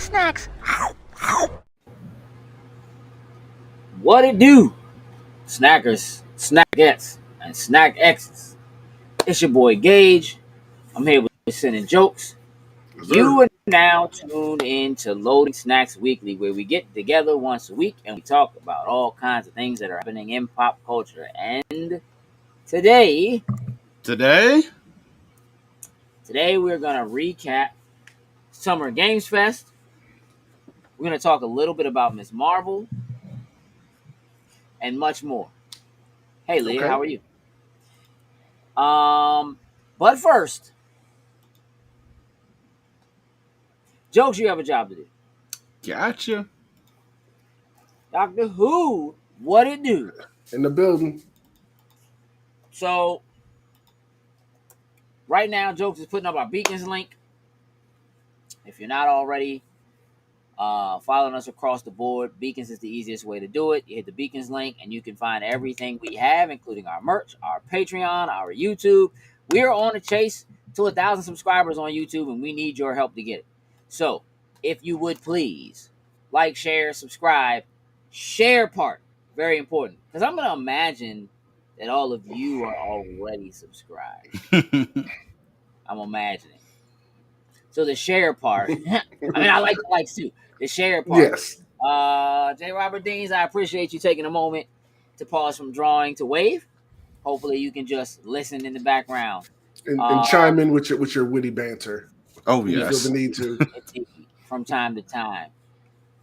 snacks. What it do, snackers, snackettes, and snack X's? It's your boy Gage. I'm here with sending jokes. You are now tuned in to Loading Snacks Weekly, where we get together once a week and we talk about all kinds of things that are happening in pop culture. And today we're gonna recap Summer Games Fest. We're gonna talk a little bit about Ms. Marvel and much more. Hey Leah, how are you? But first, jokes, you have a job to do. Gotcha. Doctor Who, what it do? In the building. So, right now, Jokes is putting up our Beacons link. If you're not already following us across the board, Beacons is the easiest way to do it. You hit the Beacons link, and you can find everything we have, including our merch, our Patreon, our YouTube. We are on a chase to 1,000 subscribers on YouTube, and we need your help to get it. So, if you would please like, share, subscribe, share part, very important, because I'm going to imagine that all of you are already subscribed. I'm imagining. So the share part, I mean, I like the likes too. The share part. Yes. J. Robert Deans, I appreciate you taking a moment to pause from drawing to wave. Hopefully you can just listen in the background. And chime in with your witty banter. Oh, You yes. feel the need to. From time to time.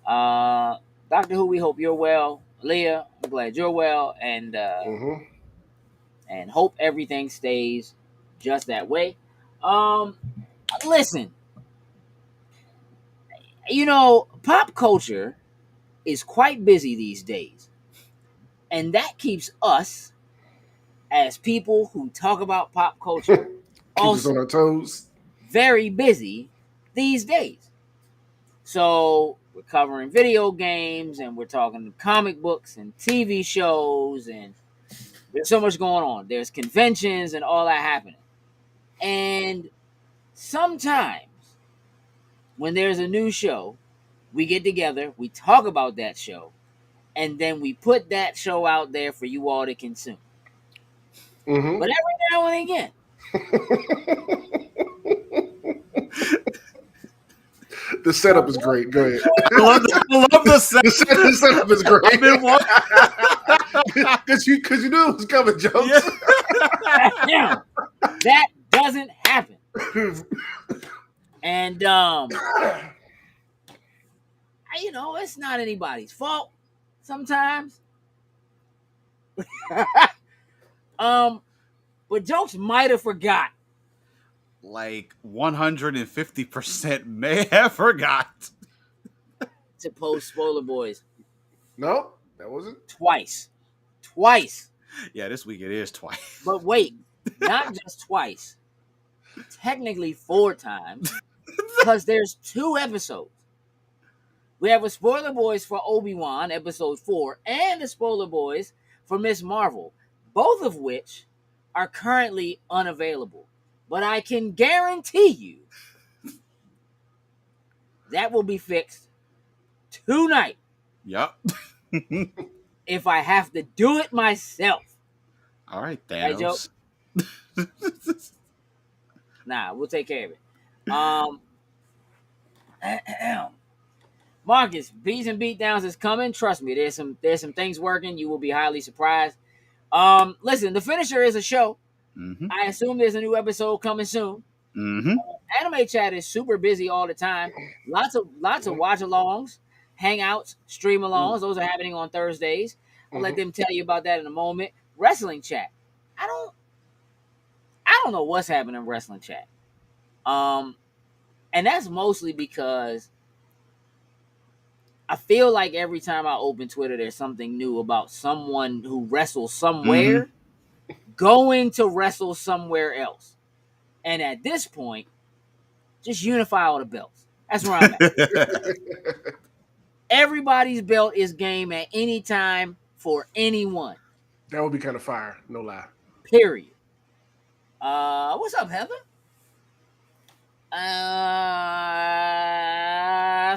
Doctor Who, we hope you're well. Leah, I'm glad you're well. And and hope everything stays just that way. Listen. You know, pop culture is quite busy these days. And that keeps us, as people who talk about pop culture, also on our toes, very busy these days. So we're covering video games, and we're talking comic books and TV shows, and there's so much going on. There's conventions and all that happening. And sometimes when there's a new show, we get together, we talk about that show, and then we put that show out there for you all to consume. Mm-hmm. But every now and again, the setup is great. Go ahead. I love the setup. The setup is great. I've been watching. Because you knew it was coming, Jokes. Yeah. That doesn't happen. And you know, it's not anybody's fault sometimes. But Jokes might have forgot. Like 150% may have forgot to post Spoiler Boys. No, that wasn't. Twice. Yeah, this week it is twice. But wait, not just twice. Technically 4 times. Because there's 2 episodes. We have a Spoiler Boys for Obi-Wan, episode 4, and a Spoiler Boys for Ms. Marvel, both of which are currently unavailable. But I can guarantee you that will be fixed tonight. Yep. If I have to do it myself. All right, Thanos. Hey, nah, we'll take care of it. Marcus, Beats and Beatdowns is coming. Trust me, there's some things working. You will be highly surprised. Listen, The Finisher is a show. Mm-hmm. I assume there's a new episode coming soon. Mm-hmm. Anime Chat is super busy all the time. Lots of watch-alongs, hangouts, stream-alongs. Those are happening on Thursdays. I'll let them tell you about that in a moment. Wrestling Chat. I don't know what's happening in Wrestling Chat. And that's mostly because I feel like every time I open Twitter, there's something new about someone who wrestles somewhere going to wrestle somewhere else. And at this point, just unify all the belts. That's where I'm at. Everybody's belt is game at any time for anyone. That would be kind of fire, no lie. Period. What's up, Heather?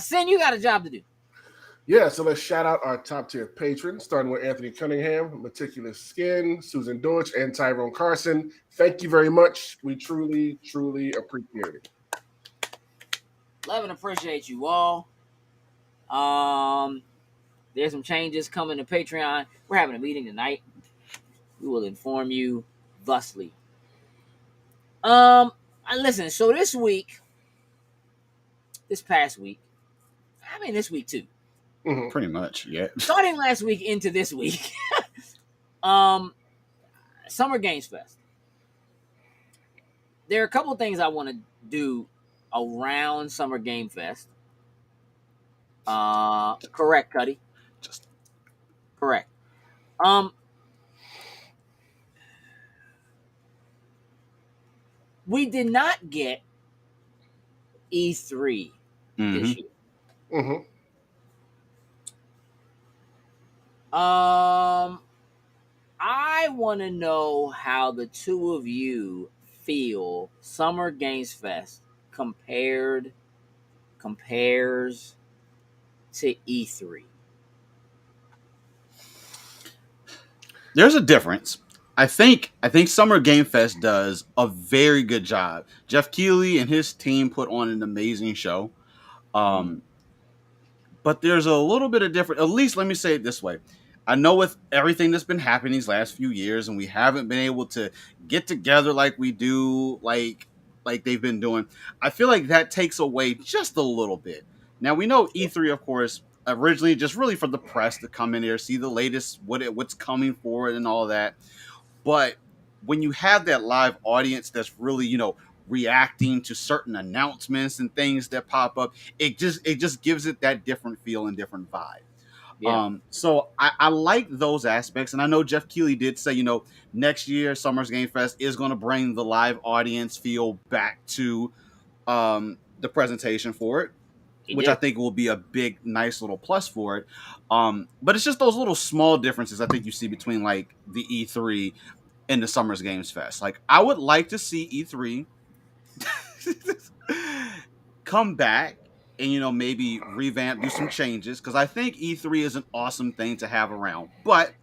Sin, you got a job to do. Yeah, so let's shout out our top tier patrons, starting with Anthony Cunningham, Meticulous Skin, Susan Deutsch, and Tyrone Carson. Thank you very much. We truly, truly appreciate it. Love and appreciate you all. There's some changes coming to Patreon. We're having a meeting tonight. We will inform you thusly. Listen, so this past week, this week too. Mm-hmm. Pretty much, yeah. Starting last week into this week, Summer Games Fest. There are a couple of things I want to do around Summer Game Fest. Correct, Cuddy. Just correct. We did not get E3 this year. Mm-hmm. I want to know how the two of you feel Summer Games Fest compares to E3. There's a difference. I think Summer Game Fest does a very good job. Jeff Keighley and his team put on an amazing show. But there's a little bit of different. At least let me say it this way. I know with everything that's been happening these last few years, and we haven't been able to get together like we do, like they've been doing. I feel like that takes away just a little bit. Now we know E3, of course, originally just really for the press to come in there, see the latest, what's coming forward, and all that. But when you have that live audience that's really, reacting to certain announcements and things that pop up, it just gives it that different feel and different vibe. Yeah. So I like those aspects, and I know Jeff Keighley did say, next year Summer Game Fest is going to bring the live audience feel back to the presentation for it, which I think will be a big, nice little plus for it. But it's just those little small differences I think you see between like the E3 and the Summer Games Fest. Like I would like to see E3 come back and maybe revamp, do some changes, because I think E3 is an awesome thing to have around. But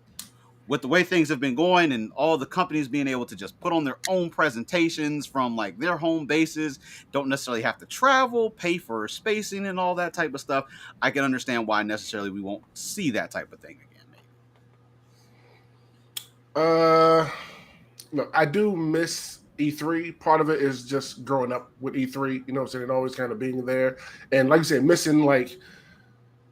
with the way things have been going and all the companies being able to just put on their own presentations from like their home bases, don't necessarily have to travel, pay for spacing and all that type of stuff, I can understand why necessarily we won't see that type of thing again. Look, I do miss E3. Part of it is just growing up with E3, and always kind of being there. And like you said, missing like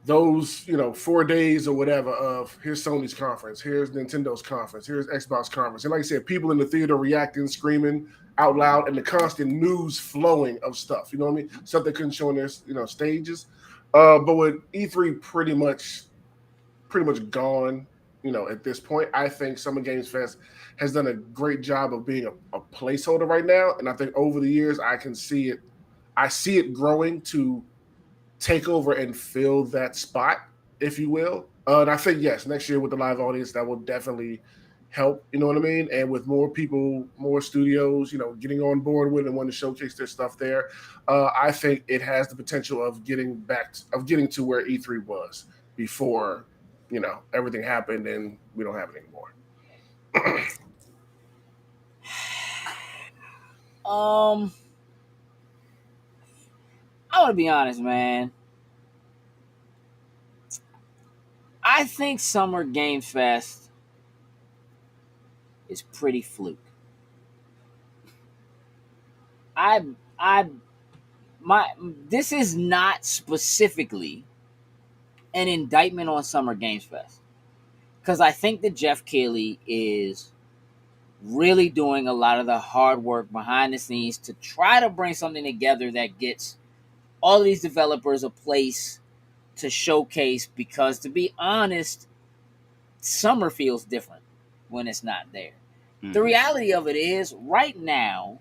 those, 4 days or whatever of here's Sony's conference, here's Nintendo's conference, here's Xbox conference. And like I said, people in the theater reacting, screaming out loud, and the constant news flowing of stuff, you know what I mean? Stuff they couldn't show on their, stages. But with E3 pretty much gone, at this point, I think Summer Games Fest has done a great job of being a placeholder right now. And I think over the years, I see it growing to take over and fill that spot, if you will. And I think, yes, next year with the live audience, that will definitely help, you know what I mean? And with more people, more studios, getting on board with and wanting to showcase their stuff there, I think it has the potential of getting to where E3 was before, everything happened and we don't have it anymore. I want to be honest, man. I think Summer Game Fest is pretty fluke. This is not specifically an indictment on Summer Games Fest, because I think that Jeff Keighley is really doing a lot of the hard work behind the scenes to try to bring something together that gets all of these developers a place to showcase, because to be honest, summer feels different when it's not there. Mm-hmm. The reality of it is right now,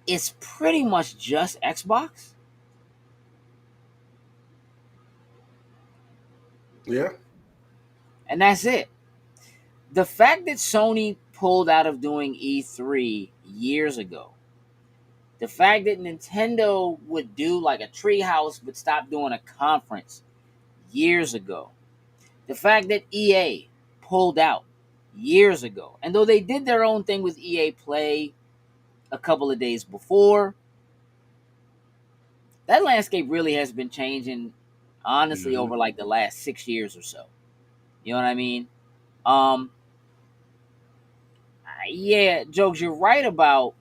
it's pretty much just Xbox. Yeah. And that's it. The fact that Sony pulled out of doing E3 years ago, The fact that Nintendo would do like a treehouse but stop doing a conference years ago. The fact that EA pulled out years ago. And though they did their own thing with EA Play a couple of days before, that landscape really has been changing, honestly, over like the last 6 years or so. You know what I mean? Yeah, Jokes, you're right about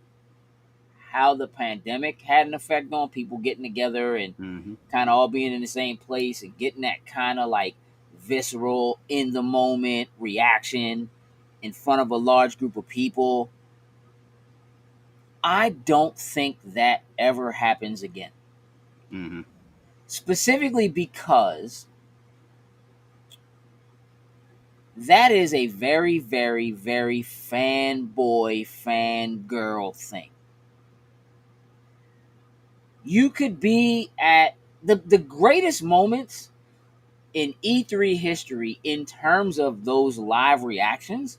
how the pandemic had an effect on people getting together and kind of all being in the same place and getting that kind of like visceral, in the moment reaction in front of a large group of people. I don't think that ever happens again. Specifically because that is a very, very, very fanboy, fangirl thing. You could be at the greatest moments in E3 history in terms of those live reactions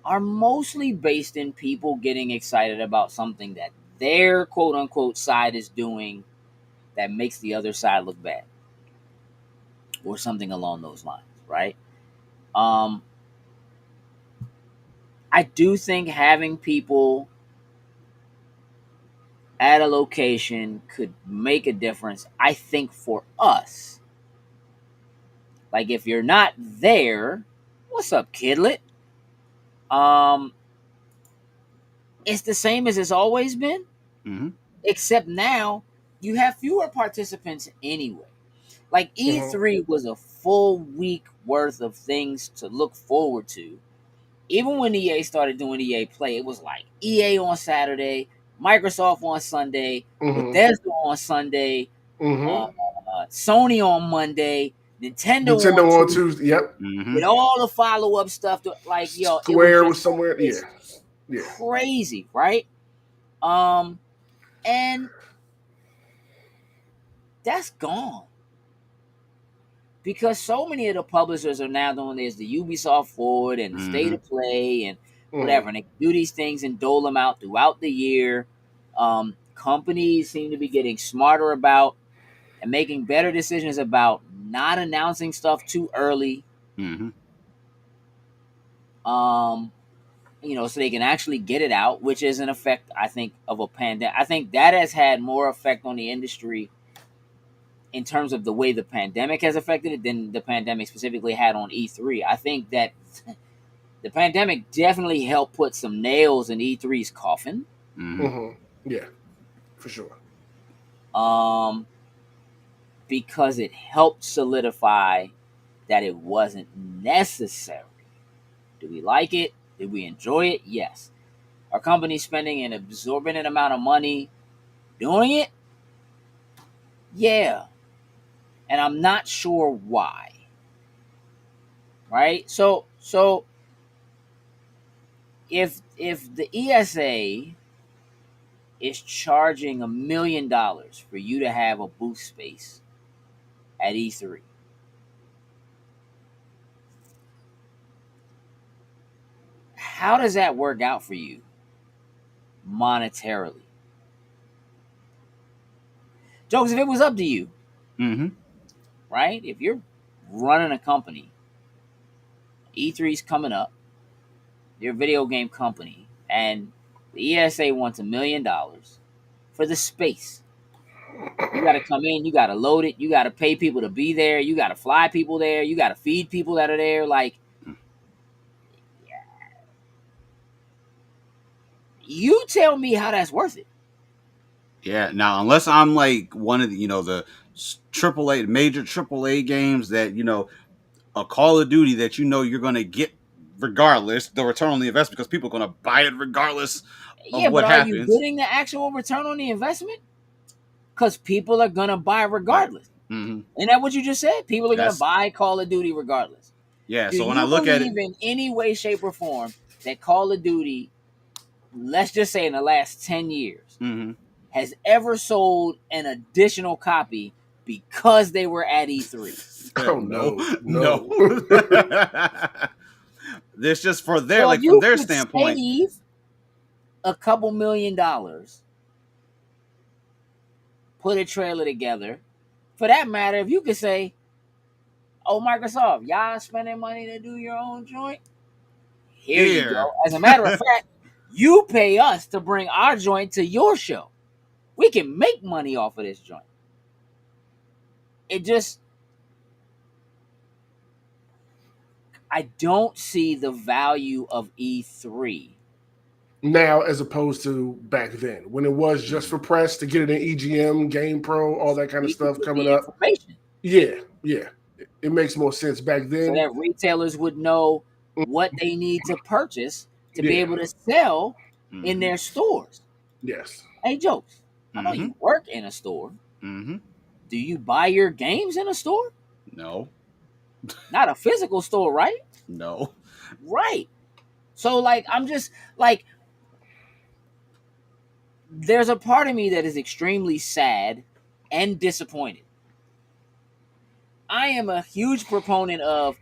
are mostly based in people getting excited about something that their quote unquote side is doing that makes the other side look bad or something along those lines, right? I do think having people at a location could make a difference. I think for us, like if you're not there, what's up, kidlet? It's the same as it's always been, except now you have fewer participants anyway. Like E3 was a full week worth of things to look forward to. Even when EA started doing EA Play, it was like EA on Saturday, Microsoft on Sunday, Bethesda on Sunday, Sony on Monday, Nintendo on Tuesday. Yep. With all the follow-up stuff, like Square was somewhere. Yeah. Crazy, right? And that's gone. Because so many of the publishers are now doing this, the Ubisoft Forward and the State of Play and whatever, and they do these things and dole them out throughout the year. Companies seem to be getting smarter about and making better decisions about not announcing stuff too early. So they can actually get it out, which is an effect, I think, of a pandemic. I think that has had more effect on the industry in terms of the way the pandemic has affected it than the pandemic specifically had on E3. I think that the pandemic definitely helped put some nails in E3's coffin. Yeah, for sure. Because it helped solidify that it wasn't necessary. Do we like it? Did we enjoy it? Yes. Are companies spending an exorbitant amount of money doing it? Yeah. And I'm not sure why. Right? So if the ESA is charging $1 million for you to have a booth space at E3, how does that work out for you monetarily? Jokes, if it was up to you, right? If you're running a company, E3's coming up, you're a video game company, and the ESA wants $1 million for the space. You got to come in, you got to load it, you got to pay people to be there, you got to fly people there, you got to feed people that are there. Like, you tell me how that's worth it. Yeah. Now, unless I'm like one of the, the major AAA games that, a Call of Duty that you're going to get regardless, the return on the investment, because people are going to buy it regardless of what happens. Are you getting the actual return on the investment? Because people are going to buy regardless. Isn't that what you just said? People are going to buy Call of Duty regardless. Yeah, so when I look at it, in any way, shape, or form that Call of Duty, let's just say in the last 10 years, has ever sold an additional copy because they were at E3? Oh, no. This just for their from their standpoint. Save a couple $1 million put a trailer together. For that matter, if you could say, "Oh, Microsoft, y'all spending money to do your own joint? Here you go." As a matter of fact, you pay us to bring our joint to your show. We can make money off of this joint. I don't see the value of E3 now as opposed to back then when it was just for press to get it in EGM, Game Pro, all that kind of stuff coming up. Yeah. It makes more sense back then. So that retailers would know what they need to purchase to be able to sell in their stores. Yes. Hey, Jokes, I know you work in a store. Mm-hmm. Do you buy your games in a store? No. Not a physical store, right? No. Right. So, like, I'm just, like, there's a part of me that is extremely sad and disappointed. I am a huge proponent of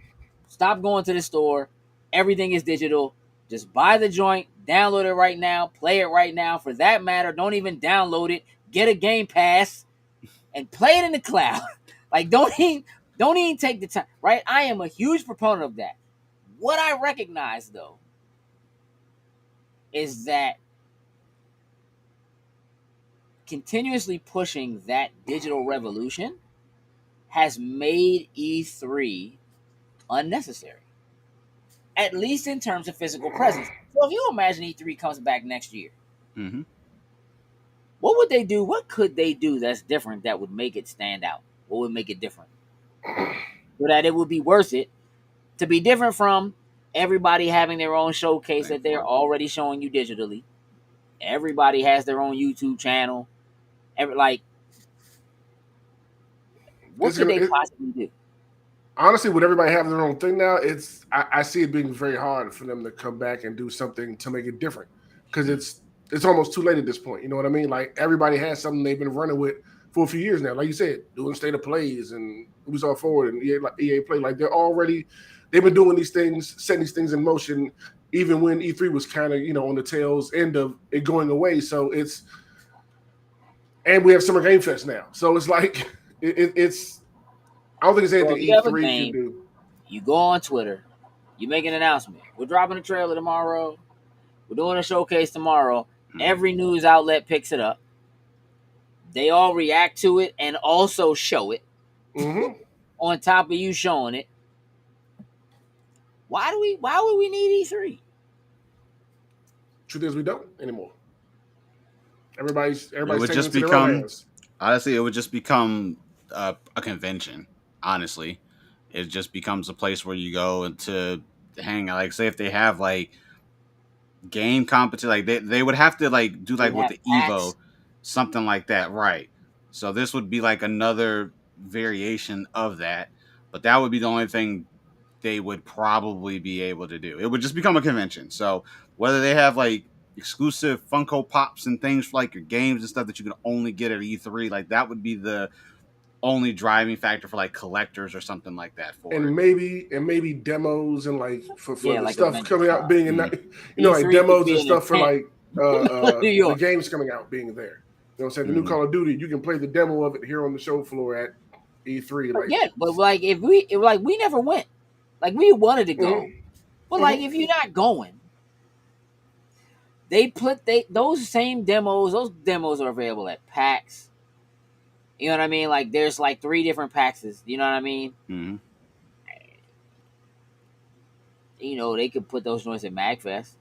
stop going to the store. Everything is digital. Just buy the joint, download it right now, play it right now. For that matter, don't even download it. Get a Game Pass and play it in the cloud. Like, don't even take the time, right? I am a huge proponent of that. What I recognize, though, is that continuously pushing that digital revolution has made E3 unnecessary, at least in terms of physical presence. So if you imagine E3 comes back next year, what would they do? What could they do that's different that would make it stand out? What would make it different? So that it would be worth it to be different from everybody having their own showcase that they're already showing you digitally. Everybody has their own YouTube channel. What could they possibly do? Honestly, with everybody having their own thing now, I see it being very hard for them to come back and do something to make it different because it's almost too late at this point. You know what I mean? Like everybody has something they've been running with for a few years now. Like you said, doing state of plays and Ubisoft Forward and EA Play. Like they've been doing these things, setting these things in motion, even when E3 was kind of on the tails end of it going away. So and we have Summer Game Fest now. So it's like it's. I don't think it's anything E3 can do. You go on Twitter, you make an announcement. We're dropping a trailer tomorrow. We're doing a showcase tomorrow. Every news outlet picks it up. They all react to it and also show it. On top of you showing it. Why would we need E3? Truth is, we don't anymore. Everybody's would just become, honestly, it would just become a convention. Honestly, it just becomes a place where you go to hang out. Like, say if they have like game competition, like they would have to like do like with the Evo, something like that, right? So this would be like another variation of that, but that would be the only thing they would probably be able to do. It would just become a convention. So whether they have like exclusive Funko Pops and things for like your games and stuff that you can only get at E3, like that would be the only driving factor for like collectors or something like that. And maybe demos and like for the like stuff coming out being in that, like demos and stuff for like the games coming out being there. You know what I'm saying? The new Call of Duty, you can play the demo of it here on the show floor at E3. Like, yeah, but like if we never went. Like we wanted to go. But like if you're not going, those same demos, those demos are available at PAX. You know what I mean? Like there's like 3 different PAXs. You know what I mean? They could put those joints at MagFest.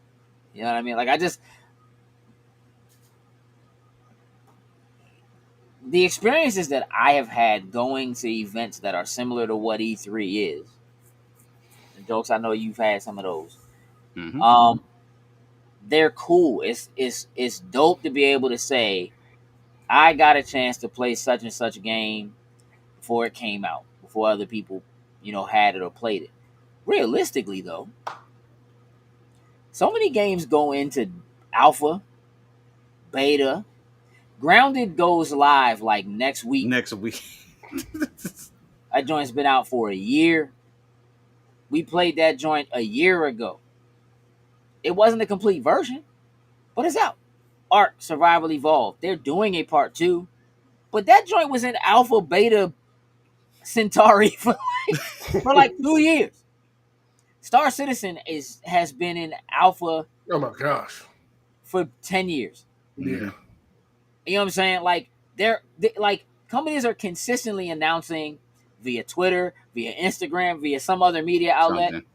You know what I mean? Like the experiences that I have had going to events that are similar to what E3 is. And Jokes, I know you've had some of those. They're cool. It's dope to be able to say, I got a chance to play such and such game before it came out, before other people, had it or played it. Realistically, though, so many games go into alpha, beta. Grounded goes live like next week. That joint's been out for a year. We played that joint a year ago. It wasn't a complete version, but it's out. Ark Survival Evolved. They're doing a part 2. but that joint was in Alpha Beta Centauri for like 2 years. Star Citizen has been in Alpha Oh my gosh. for 10 years. Yeah. You know what I'm saying? Like like companies are consistently announcing via Twitter, via Instagram, via some other media outlet. Something.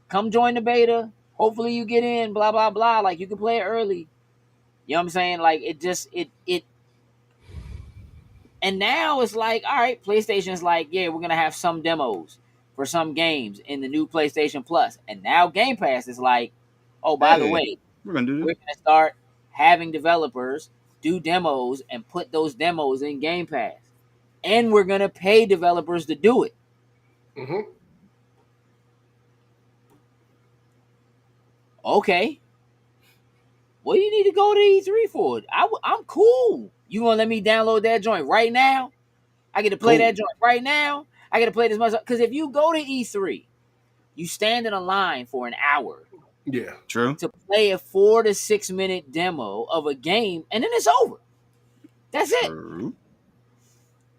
Come join the beta. Hopefully you get in. Blah blah blah. Like you can play it early. You know what I'm saying? Like it. And now it's like, all right, PlayStation's like, yeah, we're gonna have some demos for some games in the new PlayStation Plus. And now Game Pass is like, oh, by the way, we're gonna do this. we're gonna start having developers do demos and put those demos in Game Pass. And we're gonna pay developers to do it. Mm-hmm. Okay. What do you need to go to E3 for? I'm cool. You gonna let me download that joint right now? I get to play that joint right now. I get to play this much. Because if you go to E3, you stand in a line for an hour. Yeah. True. To play a 4 to 6 minute demo of a game, and then it's over. That's it. True.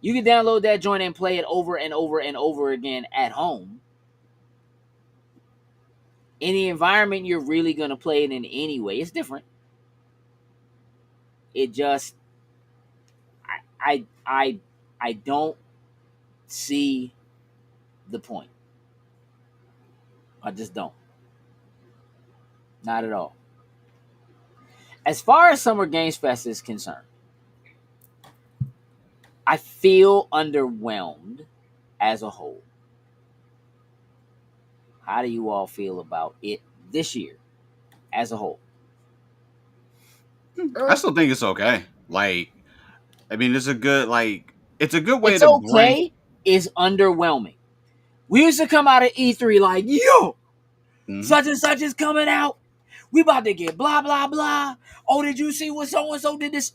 You can download that joint and play it over and over and over again at home. In the environment you're really gonna play it in anyway, it's different. It just, I don't see the point. I just don't. Not at all. As far as Summer Games Fest is concerned, I feel underwhelmed as a whole. How do you all feel about it this year as a whole? I still think it's okay. Like, I mean, it's a good way It's to okay bring. is underwhelming. We used to come out of E3 like, yo, such and such is coming out. We about to get blah, blah, blah. Oh, did you see what so-and-so did this?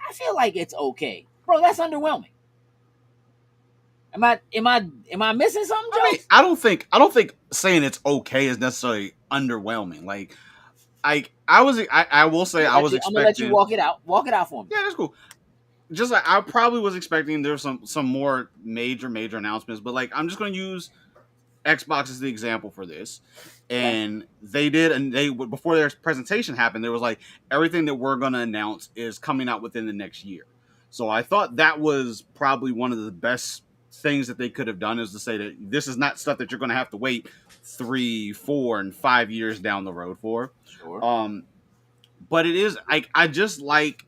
I feel like it's okay. Bro, that's underwhelming. Am I missing something, Joe? I mean, I don't think saying it's okay is necessarily underwhelming. Like, I will say I was expecting. I'm gonna let you walk it out. Walk it out for me. Yeah, that's cool. Just like I probably was expecting there's some more major announcements, but like I'm just going to use Xbox as the example for this. And they did, and they before their presentation happened, there was like everything that we're going to announce is coming out within the next year. So I thought that was probably one of the best things that they could have done, is to say that this is not stuff that you're going to have to wait 3, 4, and 5 years down the road for. Sure. But it is I just like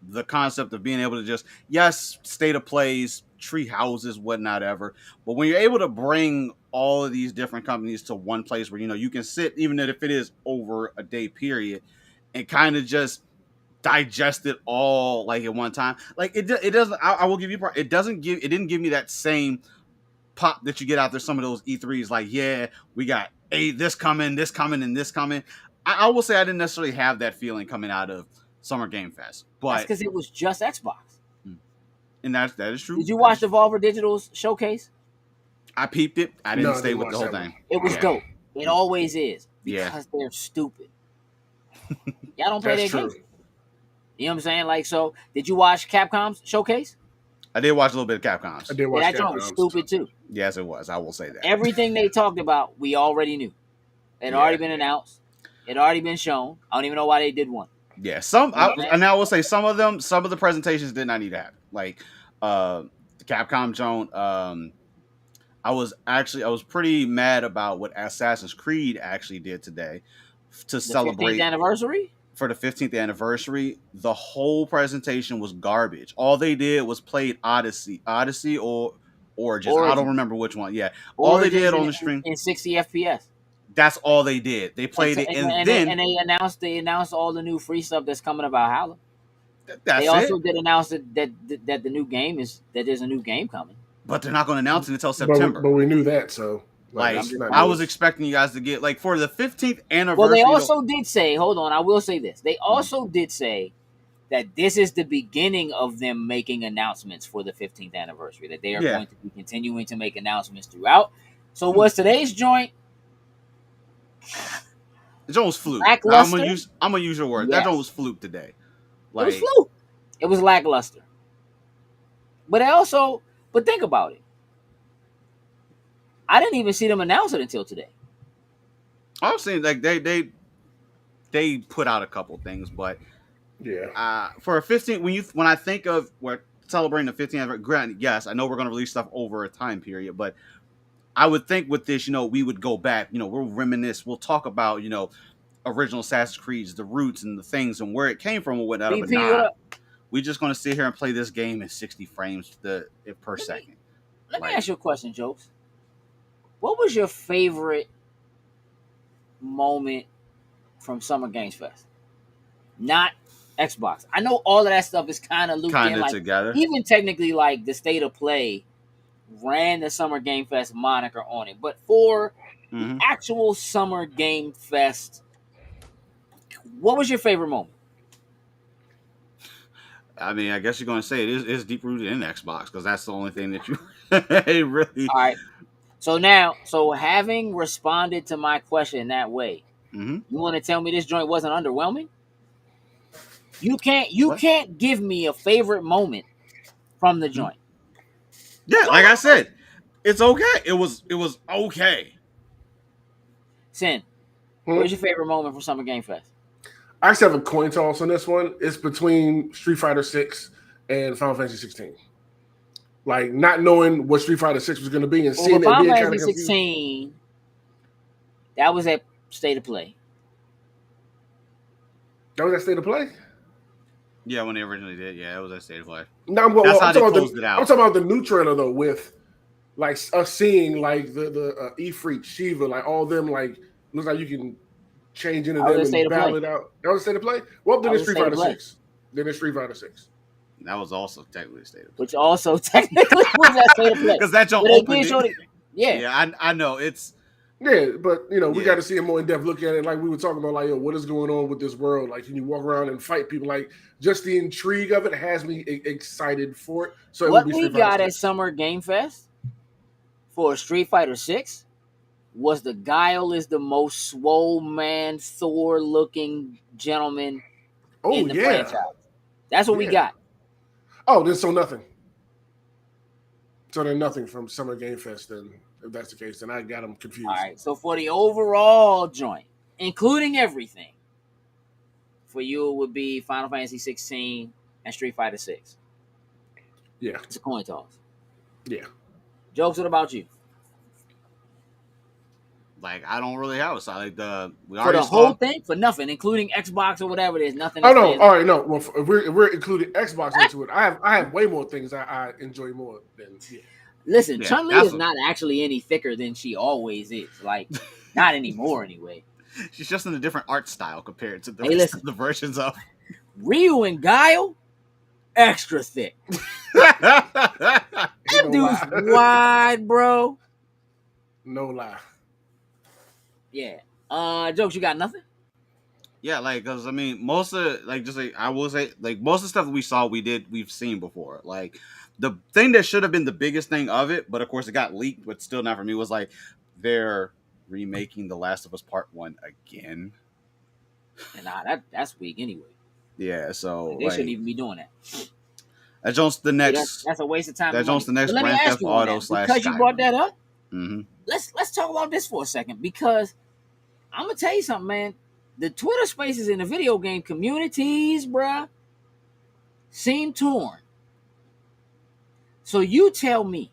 the concept of being able to just, yes, state of plays, tree houses, whatnot ever. But when you're able to bring all of these different companies to one place where, you can sit, even if it is over a day period, and kind of just digest it all like at one time. Like it doesn't, I will give you, it didn't give me that same pop that you get out there some of those E3s. Like, yeah, we got this coming, and this coming. I will say I didn't necessarily have that feeling coming out of Summer Game Fest, but that's because it was just Xbox. And that is true. Did you watch Devolver Digital's showcase? I peeped it. I didn't stay with the whole thing. It was dope. It always is, because they're stupid. Y'all don't play their games. You know what I'm saying? Like, so did you watch Capcom's showcase? I did watch a little bit of Capcom's. I did watch that joint was stupid too. Yes, it was. I will say that. Everything they talked about, we already knew. It had already been announced. It had already been shown. I don't even know why they did one. Yeah, and I will say some of the presentations did not need to happen. Like the Capcom joint. I was pretty mad about what Assassin's Creed actually did today to celebrate 15th anniversary. For the 15th anniversary, the whole presentation was garbage. All they did was played Odyssey or Origins. I don't remember which one. Yeah, all they did on the stream in 60 FPS. That's all they did. They played it, and then they announced all the new free stuff that's coming about Valhalla. They also did announce that the new game that there's a new game coming. But they're not going to announce it until September. But we knew that, so I was expecting you guys to get for the 15th anniversary. Well, they also did say, hold on, I will say this. They also did say that this is the beginning of them making announcements for the 15th anniversary. That they are going to be continuing to make announcements throughout. So what's today's joint? The joint was fluke. I'm gonna use your word. Yes. That joint was fluke today. It was fluke. It was lackluster. but think about it. I didn't even see them announce it until today. I'm saying like they put out a couple things, but Yeah. for a 15, when I think of we're celebrating the 15th anniversary, granted, yes, I know we're going to release stuff over a time period, but I would think with this, we would go back, we'll reminisce, we'll talk about, original Assassin's Creeds, the roots and the things and where it came from or whatever. But BP, what nah, up? we're just going to sit here and play this game in 60 frames per second. Let me ask you a question, Jokes. What was your favorite moment from Summer Games Fest? Not Xbox. I know all of that stuff is kind of looped in, like together. Even technically, like the State of Play ran the Summer Game Fest moniker on it, but for the actual Summer Game Fest, what was your favorite moment? I mean, I guess you're going to say it's deep rooted in Xbox because that's the only thing that you really. All right. So having responded to my question that way, you want to tell me this joint wasn't underwhelming? You can't give me a favorite moment from the joint. Yeah, like I said, it's okay. It was okay. Sin, what's your favorite moment from Summer Game Fest? I actually have a coin toss on this one. It's between Street Fighter 6 and Final Fantasy 16. Like not knowing what Street Fighter 6 was going to be and seeing it being Final kind of Fantasy 16, that was at State of Play. That was at State of Play? Yeah, when they originally did. Yeah, it was at State of Play. No, that's how they closed it out. I'm talking about the new trailer though, with like us seeing like the E-Freak, Shiva, like all them like looks like you can change into them and battle it out. That was a State of Play? Well, then it's Street Fighter 6. Then it's Street Fighter 6. That was also technically State of Play. Which also technically was at State of Play. Because that don't open it. Yeah, I know. It's... Yeah, but, we got to see a more in-depth look at it. Like we were talking about, like, what is going on with this world? Like, can you walk around and fight people? Like, just the intrigue of it has me excited for it. So what we got at Summer Game Fest for Street Fighter 6 was the Guile is the most swole man, Thor-looking gentleman in the franchise. That's what we got. Oh, then so nothing. So then nothing from Summer Game Fest, then, if that's the case, then I got them confused. All right, so for the overall joint, including everything, for you it would be Final Fantasy 16 and Street Fighter 6. Yeah. It's a coin toss. Yeah. Jokes, what about you? Like, I don't really have a side. Like for the whole thing, for nothing, including Xbox or whatever. There's nothing. Oh no! All right, no. Well, if we're including Xbox into it, I have way more things I enjoy more than. Yeah. Listen, Chun-Li is not actually any thicker than she always is. Like, not anymore anyway. She's just in a different art style compared to the rest of the versions of Ryu and Guile. Extra thick. That dude's wide, bro. No lie. Yeah. Jokes, you got nothing? Yeah, like, because, I mean, most of, like, just like, I will say, like, most of the stuff that we saw, we've seen before. Like, the thing that should have been the biggest thing of it, but of course it got leaked, but still not for me, was like, they're remaking The Last of Us Part 1 again. Nah, that's weak anyway. Yeah, so. Like, they shouldn't even be doing that. That joins the next. That's a waste of time. That joins the next Grand Theft Auto / because you brought that up. Mm-hmm. Let's talk about this for a second, because I'm gonna tell you something, man. The Twitter spaces in the video game communities, bruh, seem torn. So you tell me,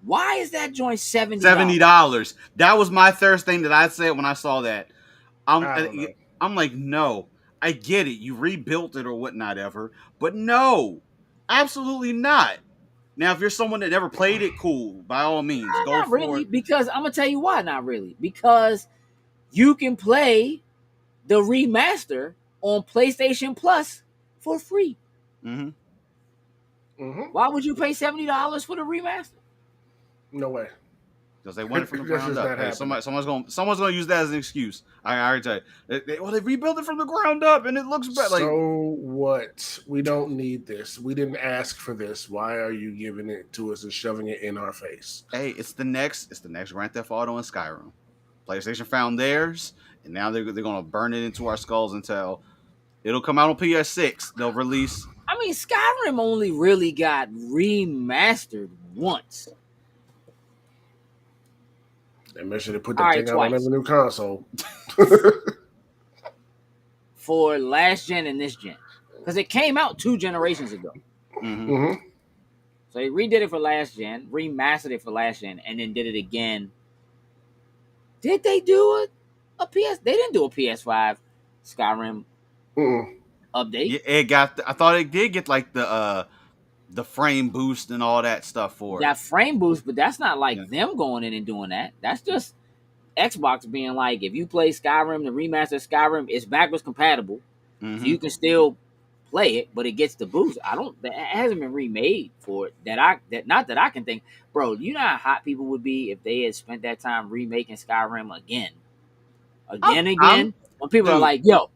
why is that joint $70? $70. That was my first thing that I said when I saw that. I'm like, no, I get it. You rebuilt it or whatnot ever, but no, absolutely not. Now, if you're someone that never played it, cool. By all means, go not for really, it. Because I'm gonna tell you why. Not really, because you can play the remaster on PlayStation Plus for free. Mm-hmm. Mm-hmm. Why would you pay $70 for the remaster? No way. Because they want it from the ground up. Hey, someone's gonna use that as an excuse. I already tell you. They rebuilt it from the ground up and it looks better. Like, so what? We don't need this. We didn't ask for this. Why are you giving it to us and shoving it in our face? Hey, it's the next Grand Theft Auto and Skyrim. PlayStation found theirs, and now they're gonna burn it into our skulls until it'll come out on PS6. They'll release. I mean, Skyrim only really got remastered once. They make sure they put All that right, thing out on twice. every new console. For last gen and this gen. Because it came out 2 generations ago. Mm-hmm. Mm-hmm. So they redid it for last gen, remastered it for last gen, and then did it again. Did they do a PS? They didn't do a PS5 Skyrim Mm-mm. update. Yeah, it got. I thought it did get like the frame boost and all that stuff for That it. frame boost, but that's not like Yeah. them going in and doing that. That's just Xbox being like, if you play Skyrim, the remastered Skyrim, it's backwards compatible. Mm-hmm. So you can still play it, but it gets the boost. It hasn't been remade for it not that I can think. Bro, you know how hot people would be if they had spent that time remaking Skyrim again. I'm When people are dude. like, yo,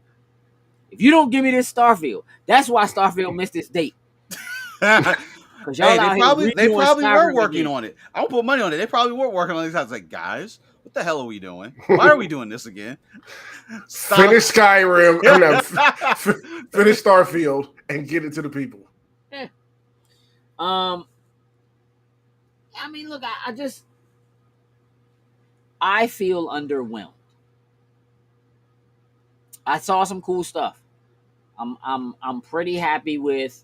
if you don't give me this Starfield, that's why Starfield missed its date. Because y'all Hey, out here they redoing probably were Skyrim working again. on it. I won't put money on it. They probably were working on it. I was like, guys, what the hell are we doing? Why are we doing this again? Stop. Finish Skyrim. Finish Starfield and get it to the people. Yeah. I mean, look, I feel underwhelmed. I saw some cool stuff. I'm pretty happy with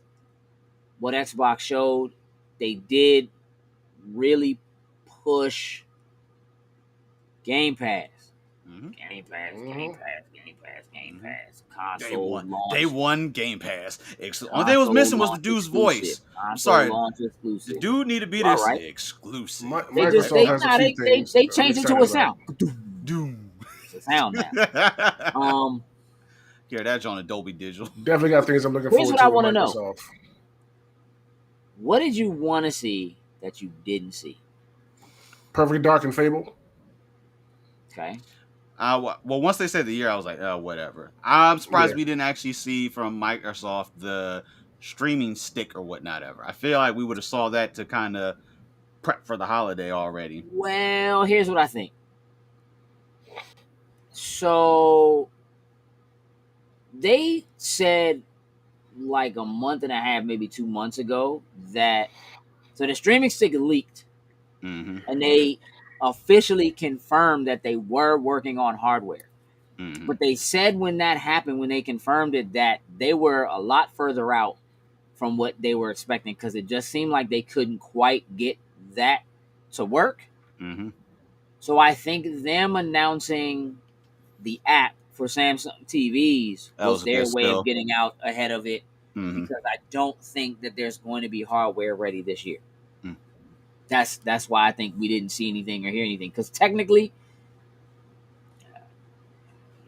what Xbox showed. They did really push Game Pass. Mhm. Game Pass, Mhm. Game Pass, Game Pass, Game Mhm. Pass. Day Console one, launch. day one Game Pass. Only thing was missing was the dude's voice. I'm sorry, exclusive. the dude need to be All this right. exclusive. Microsoft has a few things. They I'm changed it to excited a sound. Doom. It's a sound now. Yeah, that's on Adobe Digital. Definitely got things I'm looking Here's forward what to I with wanna know. Microsoft. What did you want to see that you didn't see? Perfect Dark and Fable. Okay. Well, once they said the year, I was like, oh, whatever. I'm surprised Yeah. we didn't actually see from Microsoft the streaming stick or whatnot ever. I feel like we would have saw that to kind of prep for the holiday already. Well, here's what I think. So they said like a month and a half, maybe 2 months ago, that the streaming stick leaked, Mm-hmm. and they officially confirmed that they were working on hardware. Mm-hmm. But they said when that happened, when they confirmed it, that they were a lot further out from what they were expecting, because it just seemed like they couldn't quite get that to work. Mm-hmm. So I think them announcing the app for Samsung TVs was their way of getting out ahead of it, because I don't think that there's going to be hardware ready this year. Mm. That's why I think we didn't see anything or hear anything, because technically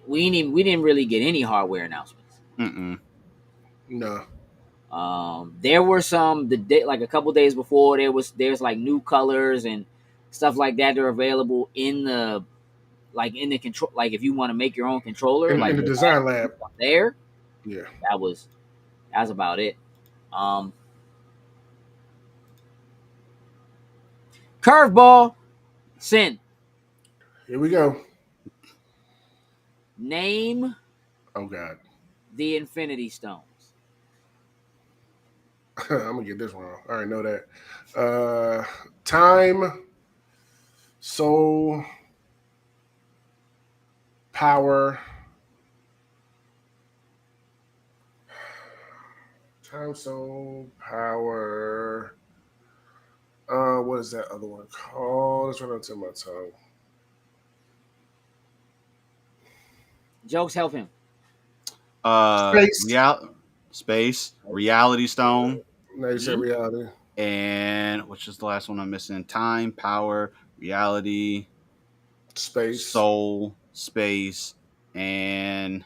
we didn't really get any hardware announcements. Mm-mm. No. There were some like a couple days before, there's like new colors and stuff like that are available in the control. Like if you want to make your own controller, In like the design lab. there, Yeah. that was about it. Curveball, Sin. Here we go. Name Oh God. the Infinity Stones. I'm gonna get this wrong. I already know that. Time, soul, power. Time, soul, power. What is that other one called? It's right on the tip of my tongue. Jokes, help him. Space, Reality Stone, No, you said reality. and which is the last one I'm missing? Time, power, reality, Space, soul, space, and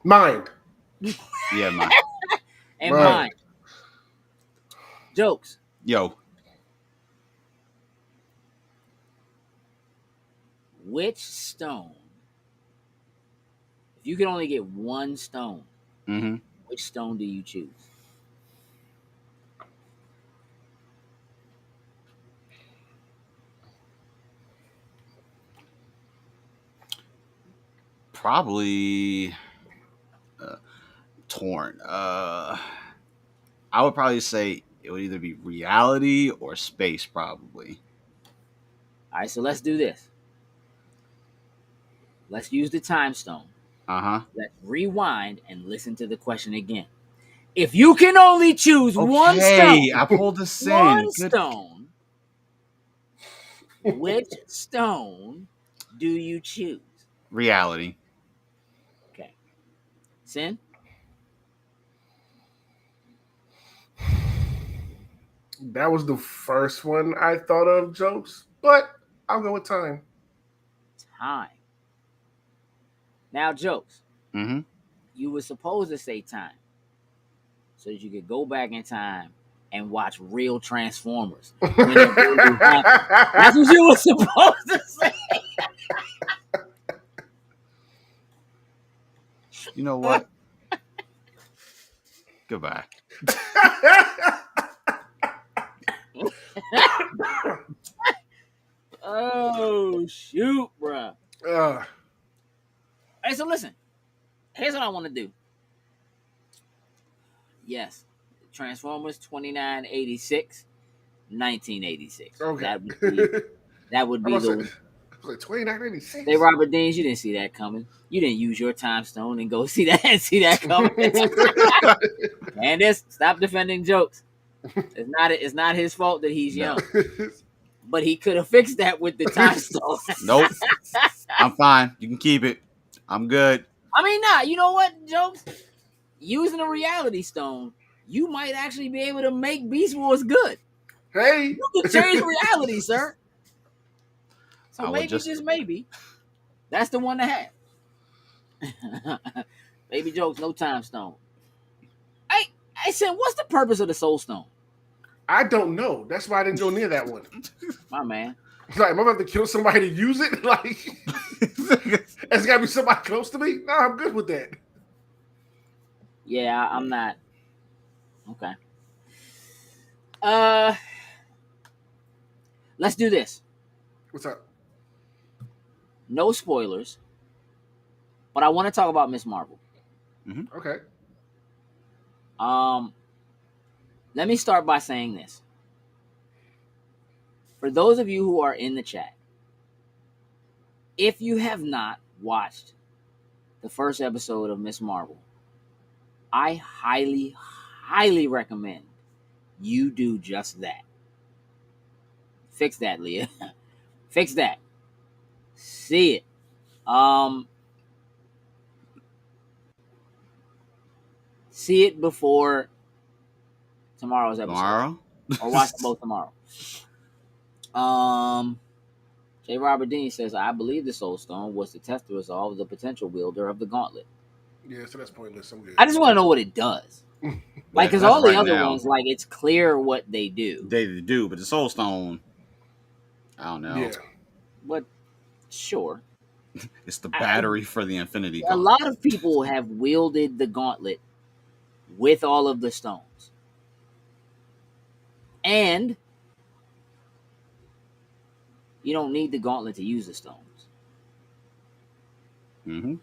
mind. yeah, mind. And Right. mine. Jokes. Yo, Which stone? If you could only get one stone, mm-hmm. which stone do you choose? Probably torn. I would probably say it would either be reality or space, probably. All right, so let's do this. Let's use the time stone. Uh Let's rewind and listen to the question again. If you can only choose huh. one Okay, stone, I pulled this in. one Good. stone, which stone do you choose? Reality. Okay. Sin? That was the first one I thought of, jokes, but I'll go with time. Time. Now, jokes. Mm-hmm. You were supposed to say time so that you could go back in time and watch real Transformers. When it really happened. That's what you were supposed to say. You know what? Goodbye. Oh, shoot, bruh. Hey, so listen. Here's what I want to do. Yes. Transformers 2986, 1986. Okay. That would be I was the... like 2986. Hey, Robert Deans, you didn't see that coming. You didn't use your time stone and go see that coming. Candace, stop defending jokes. It's not his fault that he's young. But he could have fixed that with the time stone. Nope. I'm fine. You can keep it. I'm good. I mean, nah, you know what, jokes? Using a reality stone, you might actually be able to make Beast Wars good. Hey. You can change reality, sir. So I would maybe, just- just maybe, that's the one to have. Baby jokes, no time stone. I said, what's the purpose of the soul stone? I don't know. That's why I didn't go near that one. My man. Like, am I about to kill somebody to use it? Like, it's got to be somebody close to me? No, I'm good with that. Yeah, I'm not. Okay. Let's do this. What's up? No spoilers, but I want to talk about Miss Marvel. Okay. Let me start by saying this. For those of you who are in the chat, if you have not watched the first episode of Miss Marvel, I highly, highly recommend you do just that. Fix that, Leah. Fix that. See it. See it before tomorrow's episode. Tomorrow? Or watch them both tomorrow. J. Robert Dean says, I believe the Soul Stone was to test the resolve of the potential wielder of the gauntlet. Yeah, so that's pointless. I'm good. I just want to know what it does. Like, because That's all the right other now. ones, like, it's clear what they do. They do, but the Soul Stone, I don't know. Yeah. But, sure. It's the battery for the Infinity A Gauntlet. lot of people have wielded the gauntlet with all of the stones. And you don't need the gauntlet to use the stones. Mm-hmm.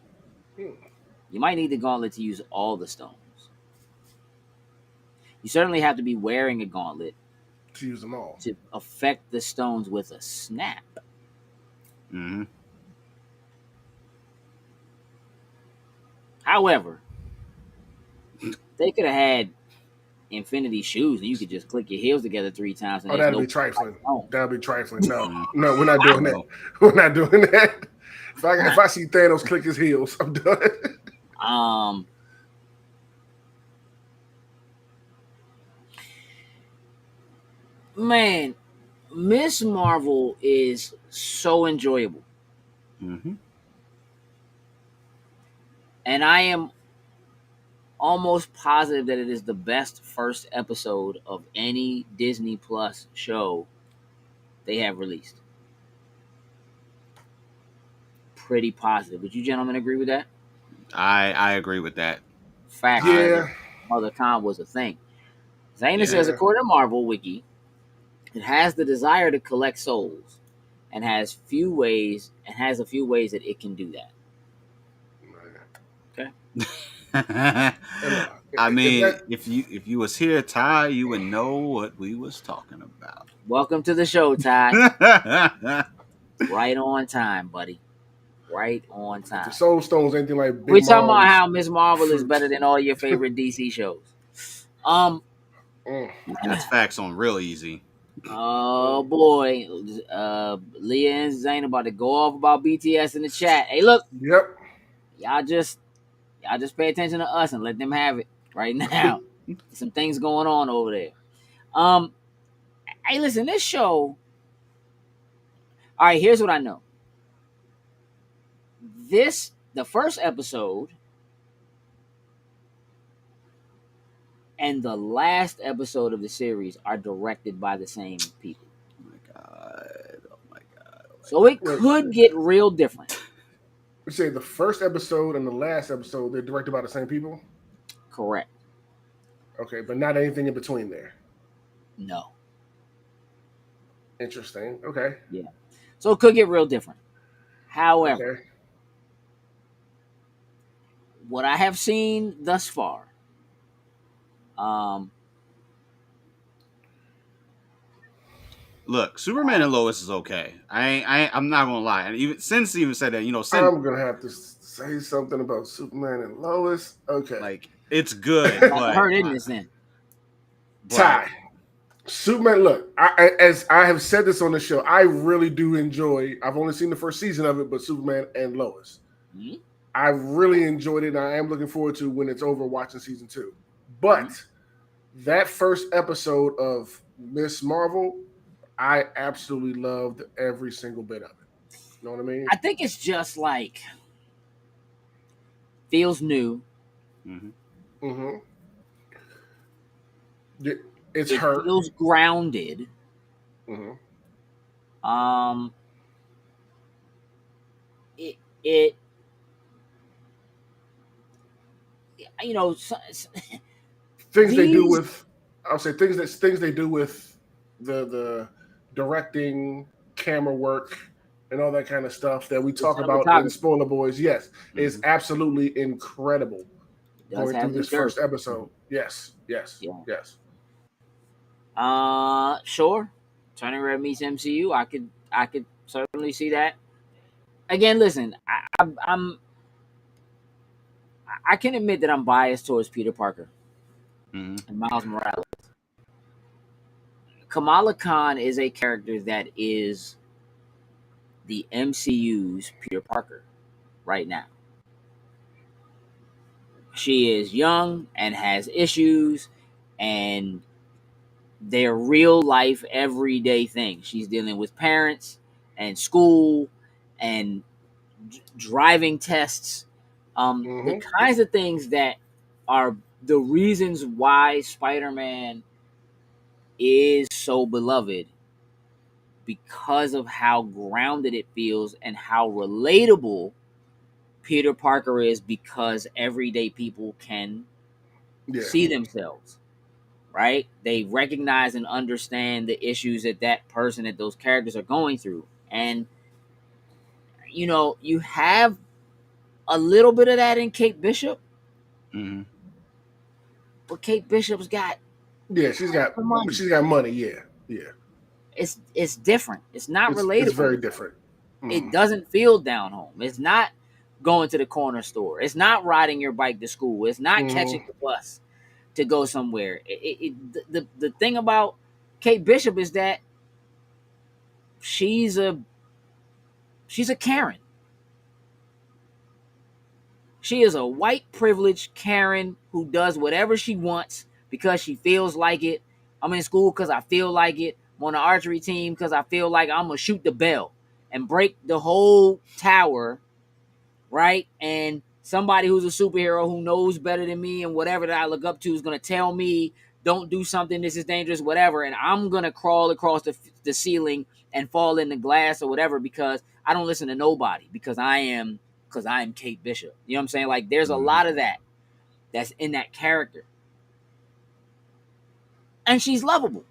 You might need the gauntlet to use all the stones. You certainly have to be wearing a gauntlet To use them all. to affect the stones with a snap. Mm-hmm. However, they could have had infinity shoes and you could just click your heels together 3 times. And Oh, there's that'd no be trifling. stone. That'd be trifling. No, we're not doing that. No. We're not doing that. If I see Thanos click his heels, I'm done. Man, Miss Marvel is so enjoyable. Mm-hmm. And I am almost positive that it is the best first episode of any Disney Plus show they have released. Pretty positive. Would you gentlemen agree with that? I agree with that. Fact. Yeah. Mother Khan was a thing. Zaina says, Yeah. according to Marvel Wiki, it has the desire to collect souls and has a few ways that it can do that. Okay. And I if mean, that, if you was here, Ty, you would know what we was talking about. Welcome to the show, Ty. Right on time, buddy. Right on if the time. Soul Stone's anything like We're Big talking about Mom's how Miss Marvel is fruit, better than all your favorite DC shows. Um, mm, That's facts on real easy. oh mm. boy, Leah and Zane about to go off about BTS in the chat. Hey, look, Yep. y'all just pay attention to us and let them have it right now. Some things going on over there. Um, hey, listen, this show. All right, here's what I know. The first episode and the last episode of the series are directed by the same people. Oh my god! Oh my god! So it Wait, could get real different. you say the first episode and the last episode they're directed by the same people. Correct. Okay, but not anything in between there. No. Interesting. Okay. Yeah. So it could get real different. However, Okay. what I have seen thus far, um, Look, Superman and Lois is okay. I'm not gonna lie. And even since even said that, I'm gonna have to say something about Superman and Lois. Okay. like it's good, that's but her in this then. Ty. Superman, look, as I have said this on the show, I really do enjoy. I've only seen the first season of it, but Superman and Lois, Mhm. I really enjoyed it, and I am looking forward to when it's over watching season 2. But that first episode of Miss Marvel, I absolutely loved every single bit of it. You know what I mean? I think it's just like feels new. Mm-hmm. Mm-hmm. It's It her. feels grounded. Mm-hmm. It you know Things they do these with, I'll say things they do with the directing, camera work, and all that kind of stuff that we the talk about in cinematography Spoiler Boys. Yes, is Mm-hmm. absolutely incredible. does Going have through the this dirt. first episode. Yes, yes, Yeah. yes. Sure. Turning Red meets MCU. I could certainly see that. Again, listen, I can admit that I'm biased towards Peter Parker Mm-hmm. and Miles Morales. Kamala Khan is a character that is the MCU's Peter Parker right now. She is young and has issues, and they're real life, everyday things. She's dealing with parents and school and driving tests, the Mm-hmm. kinds of things that are the reasons why Spider-Man is so beloved, because of how grounded it feels and how relatable Peter Parker is, because everyday people can Yeah. see themselves, right? They recognize and understand the issues that person, that those characters are going through. And you have a little bit of that in Kate Bishop, Mm-hmm. but Kate Bishop's got Yeah, she's got money. money. Yeah, yeah. It's different. It's not It's relatable. very different. It doesn't feel down home. It's not going to the corner store. It's not riding your bike to school. It's not catching the bus to go somewhere. The thing about Kate Bishop is that she's a Karen. She is a white privileged Karen who does whatever she wants because she feels like it. I'm in school because I feel like it. I'm on the archery team because I feel like I'm going to shoot the bell and break the whole tower, right? And somebody who's a superhero who knows better than me and whatever that I look up to is going to tell me, don't do something, this is dangerous, whatever. And I'm going to crawl across the ceiling and fall in the glass or whatever because I don't listen to nobody because I'm Kate Bishop. You know what I'm saying? Like, there's a lot of that's in that character. And she's lovable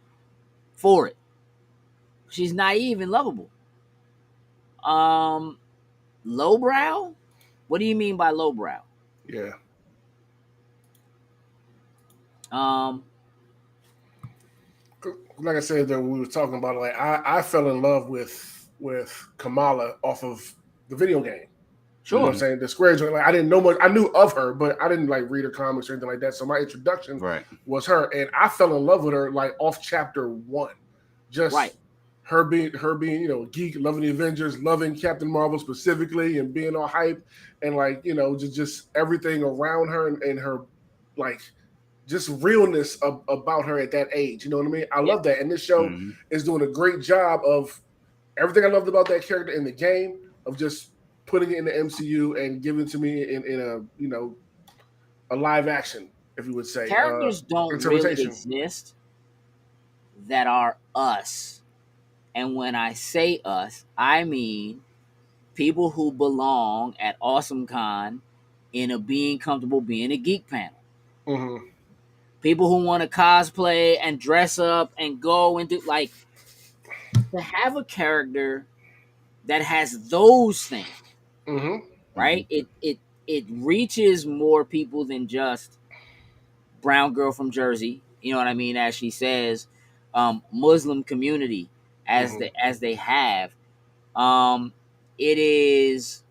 for it. She's naive and lovable. Lowbrow? What do you mean by lowbrow? Yeah. Um, Like I said, that we were talking about, like I fell in love with Kamala off of the video game. You know what sure. I'm saying? The Square joint, like I didn't know much. I knew of her, but I didn't like read her comics or anything like that. So my introduction Right. was her, and I fell in love with her like off chapter 1. Just Right. her being, geek, loving the Avengers, loving Captain Marvel specifically, and being all hype, and like just everything around her and her like just realness about her at that age. You know what I mean? I Yeah. love that, and this show Mhm. is doing a great job of everything I loved about that character in the game of just putting it in the MCU and giving it to me in a live action, if you would say, Characters don't really interpretation. exist that are us. And when I say us, I mean people who belong at AwesomeCon in a being comfortable being a geek panel. Mm-hmm. People who want to cosplay and dress up and go and do like to have a character that has those things, Mm-hmm. right? It reaches more people than just brown girl from Jersey. You know what I mean? As she says, Muslim community Mm-hmm. as they have. It is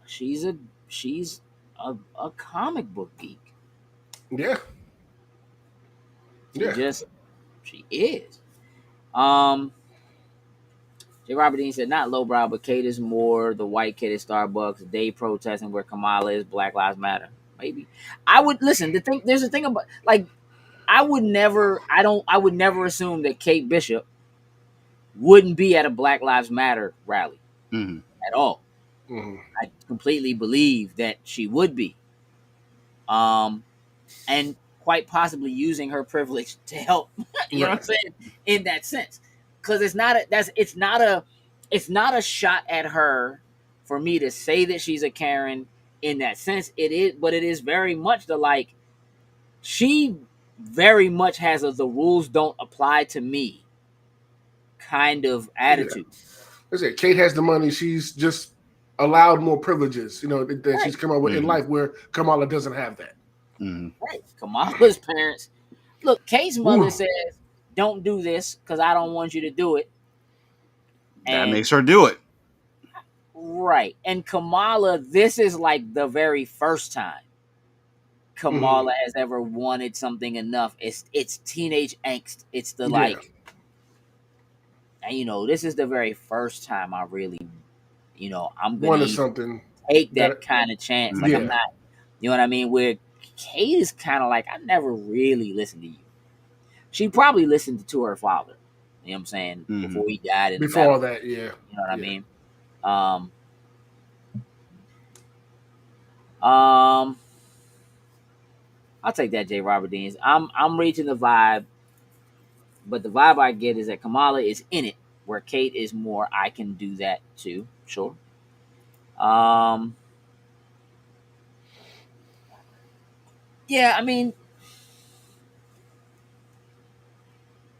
she's a she's a comic book geek. Yeah. She Yeah. just she is. Um J. Robert Dean said not lowbrow, but Kate is more the white kid at Starbucks, Dave protesting where Kamala is, Black Lives Matter. Maybe. I would listen, there's a thing about like I would never assume that Kate Bishop wouldn't be at a Black Lives Matter rally Mhm. at all. Mm-hmm. I completely believe that she would be. And quite possibly using her privilege to help, you know what I'm saying, in that sense. Because it's not a shot at her for me to say that she's a Karen in that sense. It is, but it is very much the like she very much has a the rules don't apply to me kind of attitude. That's it. Kate has the money. She's just allowed more privileges, that she's Right. come up with in Mhm. life where Kamala doesn't have that. Mhm. Right. Kamala's parents. Look, Kate's mother Ooh. says, don't do this because I don't want you to do it. That And makes her do it. right. And Kamala, this is like the very first time Kamala has ever wanted something enough. It's teenage angst. It's the Yeah. like, and this is the very first time I really, I'm gonna Wanted even something. take that that- kind of chance. Like Yeah. I'm not, you know what I mean? Where Kate is kind of like, I never really listened to you. She probably listened to her father. You know what I'm saying? Mhm. Before he died in the Before battle. all that, yeah. You know what I Yeah. mean? Um, I'll take that, J. Robert Deans. I'm reaching the vibe, but the vibe I get is that Kamala is in it, where Kate is more. I can do that too. Sure. Yeah, I mean,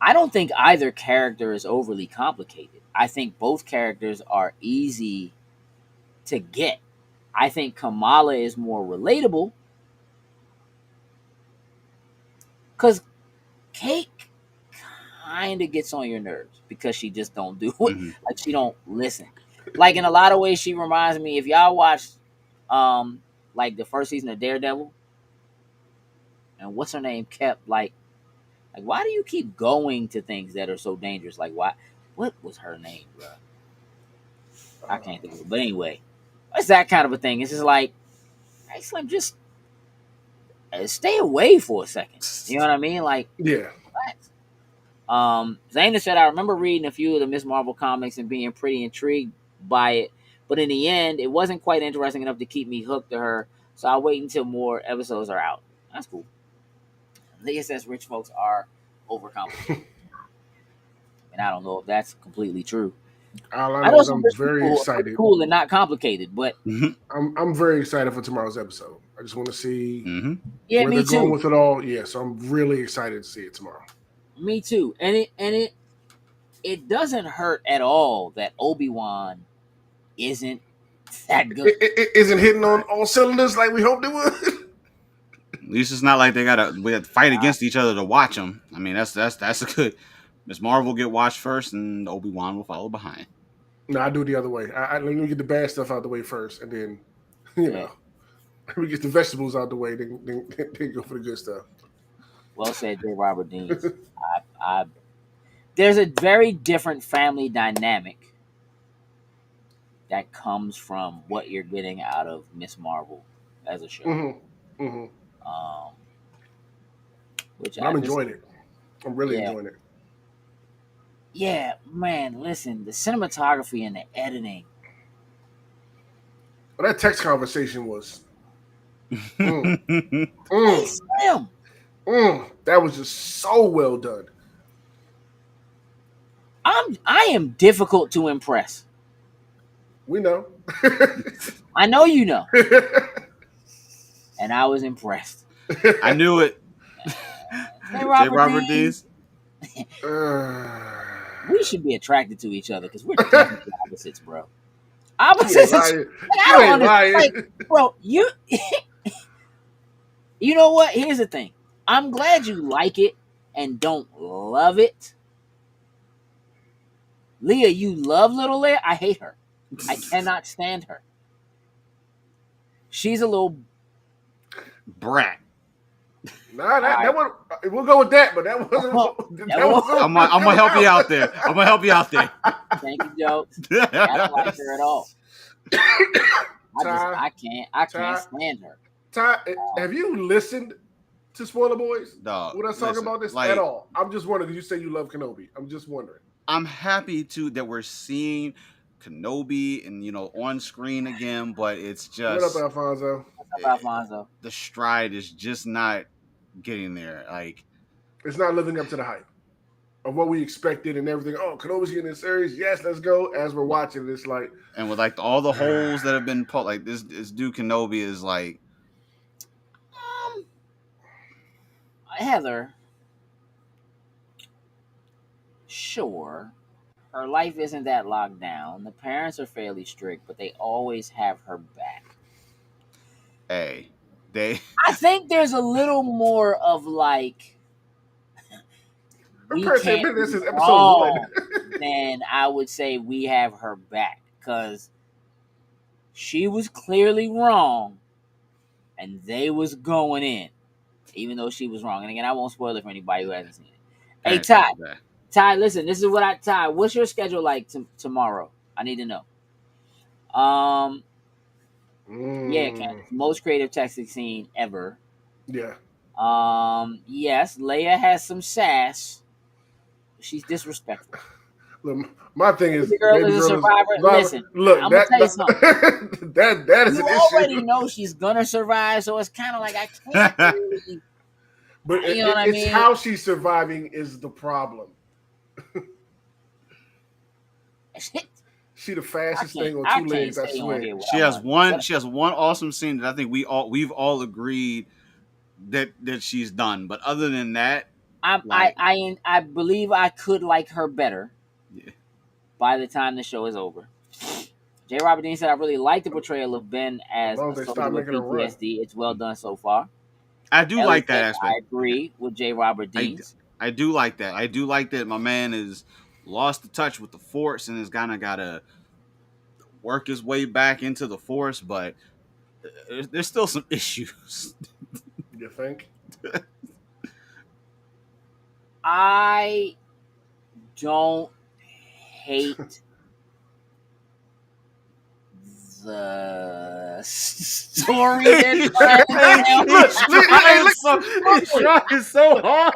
I don't think either character is overly complicated. I think both characters are easy to get. I think Kamala is more relatable because Kate kind of gets on your nerves because she just don't do it. Mhm. Like she don't listen. Like in a lot of ways, she reminds me. If y'all watched, like the first season of Daredevil, and what's her name kept like why do you keep going to things that are so dangerous? Like why? What was her name, bro? I can't think of it. But anyway, it's that kind of a thing. It's just like, hey, Slim, just stay away for a second. You know what I mean? Like, Yeah. relax. Zayna said, I remember reading a few of the Miss Marvel comics and being pretty intrigued by it, but in the end, it wasn't quite interesting enough to keep me hooked to her. So I'll wait until more episodes are out. That's cool. Leah says rich folks are overcomplicated. And I don't know if that's completely true. All I I know know is some I'm rich very people are excited. cool and not complicated, but Mhm. I'm very excited for tomorrow's episode. I just want to see Mhm. yeah, where me they're going too. with it all. Yeah, so I'm really excited to see it tomorrow. Me too. And it doesn't hurt at all that Obi-Wan isn't that good. It isn't hitting on all cylinders like we hoped it would. least it's not like we have to fight against each other to watch them. I mean, that's a good. Miss Marvel will get watched first, and Obi-Wan will follow behind. No, I do it the other way. Let me get the bad stuff out the way first, and then we get the vegetables out the way, then go for the good stuff. Well said, J. Robert Deans. There's a very different family dynamic that comes from what you're getting out of Miss Marvel as a show. Mm-hmm. Mm-hmm. Which I'm enjoying it. I'm really enjoying it. Yeah, man, listen, the cinematography and the editing. Well, that text conversation was Slim. That was just so well done. I am difficult to impress. We know. I know you know. And I was impressed. I knew it. J. Robert Deans. We should be attracted to each other because we're definitely opposites, bro. Opposites. I don't understand. Bro, you know what? Here's the thing. I'm glad you like it and don't love it. Leah, you love Little Leia? I hate her. I cannot stand her. She's a little brat. Nah, that one. We'll go with that, but that wasn't. I'm gonna help you out there. Thank you, Joe. I don't like her at all. I can't stand her. Ty, have you listened to Spoiler Boys? Dog, when I talk about this at all? I'm just wondering. You say you love Kenobi. I'm just wondering. I'm happy that we're seeing Kenobi and on screen again, but it's just what up, Alfonso? What's up, Alfonso? The stride is just not getting there. Like, it's not living up to the hype of what we expected and everything. Oh, Kenobi's getting in series. Yes, let's go. As we're watching, it's like, and with like all the holes that have been put, like this dude Kenobi is like, Heather. Sure, her life isn't that locked down. The parents are fairly strict, but they always have her back. Hey, I think there's a little more of like we can't this is episode 1. Then I would say we have her back because she was clearly wrong, and they was going in, even though she was wrong. And again, I won't spoil it for anybody who hasn't seen it. Hey, Ty, listen, this is what Ty, what's your schedule like tomorrow? I need to know. Yeah, Candace, most creative texting scene ever. Yeah. Yes, Leia has some sass. She's disrespectful. Look, my thing is, the girl is a survivor. Listen, look, I'm gonna tell you something. that is you an issue. You already know she's gonna survive, so it's kind of like I can't really. But it's how she's surviving is the problem. She the fastest thing on 2 legs. I swear. She has one awesome scene that I think we've all agreed that she's done. But other than that, I believe I could like her better. Yeah. By the time the show is over. J. Robert Dean said, "I really like the portrayal of Ben as a soldier with PTSD. It's well done so far." I do like that aspect. I agree with J. Robert Dean. I do like that. I do like that my man is lost the touch with the Force and is kind of got to work his way back into the Force, but there's still some issues. You think? I don't hate the story they're trying He's so hard.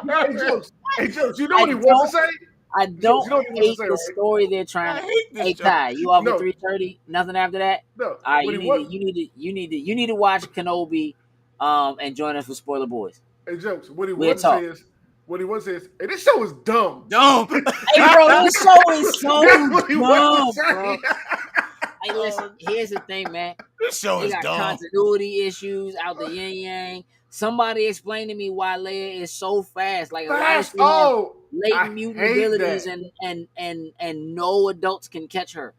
Hey, Jokes, you know what he wants to say? I don't hate the story they're trying to. Hey, Ty, you off at 3:30? Nothing after that? No. All right, you need to watch Kenobi, and join us for Spoiler Boys. Hey, Jokes, what he wants to say is, hey, this show is dumb. Dumb. Hey, bro, this show is so dumb, bro. Hey, listen, here's the thing, man. This show is dumb. Continuity issues out the yin yang. Somebody explain to me why Leia is so fast. Like latent mutant abilities and no adults can catch her.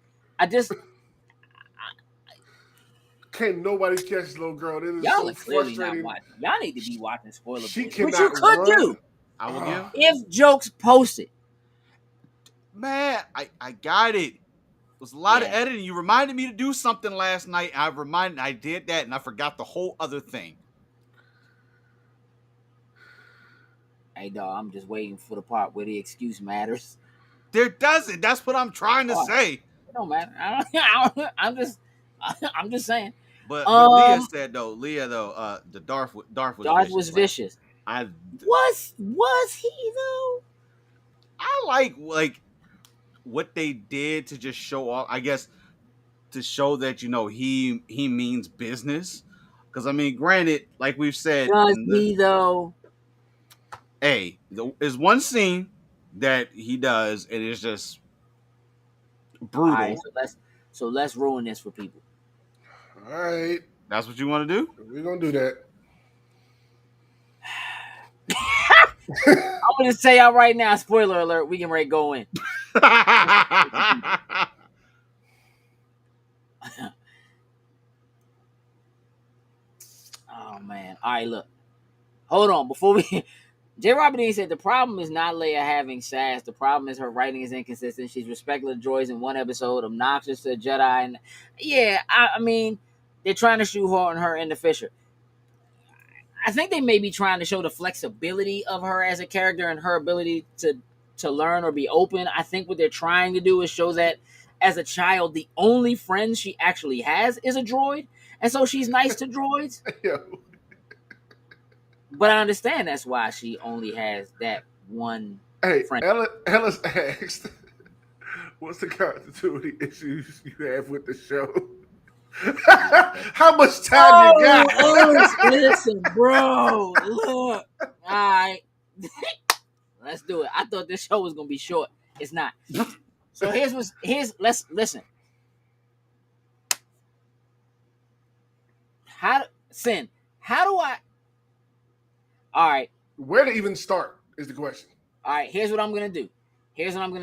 Can't nobody catch this little girl. It is Y'all so are clearly not frustrating. watching. Y'all need to be watching Spoiler She Boys, which cannot you could run. do I will give. if Jokes posted. Man, I got it. It was a lot of Yeah. editing. You reminded me to do something last night. I did that, and I forgot the whole other thing. Hey, dog, I'm just waiting for the part where the excuse matters. There doesn't. That's what I'm trying to say. It don't matter. I'm just saying. But Leah said though, the Darth was Darth vicious. was vicious. Was he though? I like what they did to just show off. I guess to show that he means business. Because I mean, granted, like we've said, Does he though? There's one scene that he does, and it's just brutal. All right, so let's ruin this for people. All right. That's what you want to do? We're going to do that. I'm going to tell y'all right now, spoiler alert, we can ready to go in. Oh, man. All right, look. Hold on. Before we... J. Robert Dean said the problem is not Leia having sass. The problem is her writing is inconsistent. She's respectful to droids in one episode, obnoxious to a Jedi. And yeah, I mean, they're trying to shoehorn her into Fisher. I think they may be trying to show the flexibility of her as a character and her ability to learn or be open. I think what they're trying to do is show that as a child, the only friends she actually has is a droid. And so she's nice to droids. But I understand that's why she only has that one friend. Ellis asked, what's the continuity issues you have with the show? How much time you got? Listen, bro. Look. All right. Let's do it. I thought this show was going to be short. It's not. So let's listen. How do I... All right. Where to even start is the question. All right. Here's what I'm going to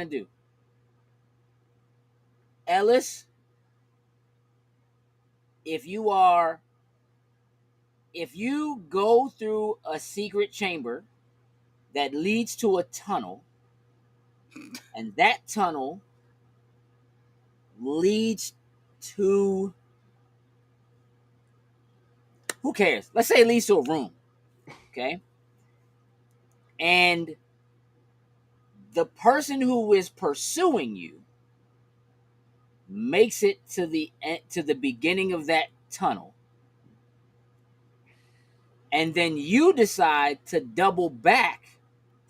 do. Ellis, if you go through a secret chamber that leads to a tunnel, and that tunnel leads to... Who cares? Let's say it leads to a room. Okay. And the person who is pursuing you makes it to the beginning of that tunnel. And then you decide to double back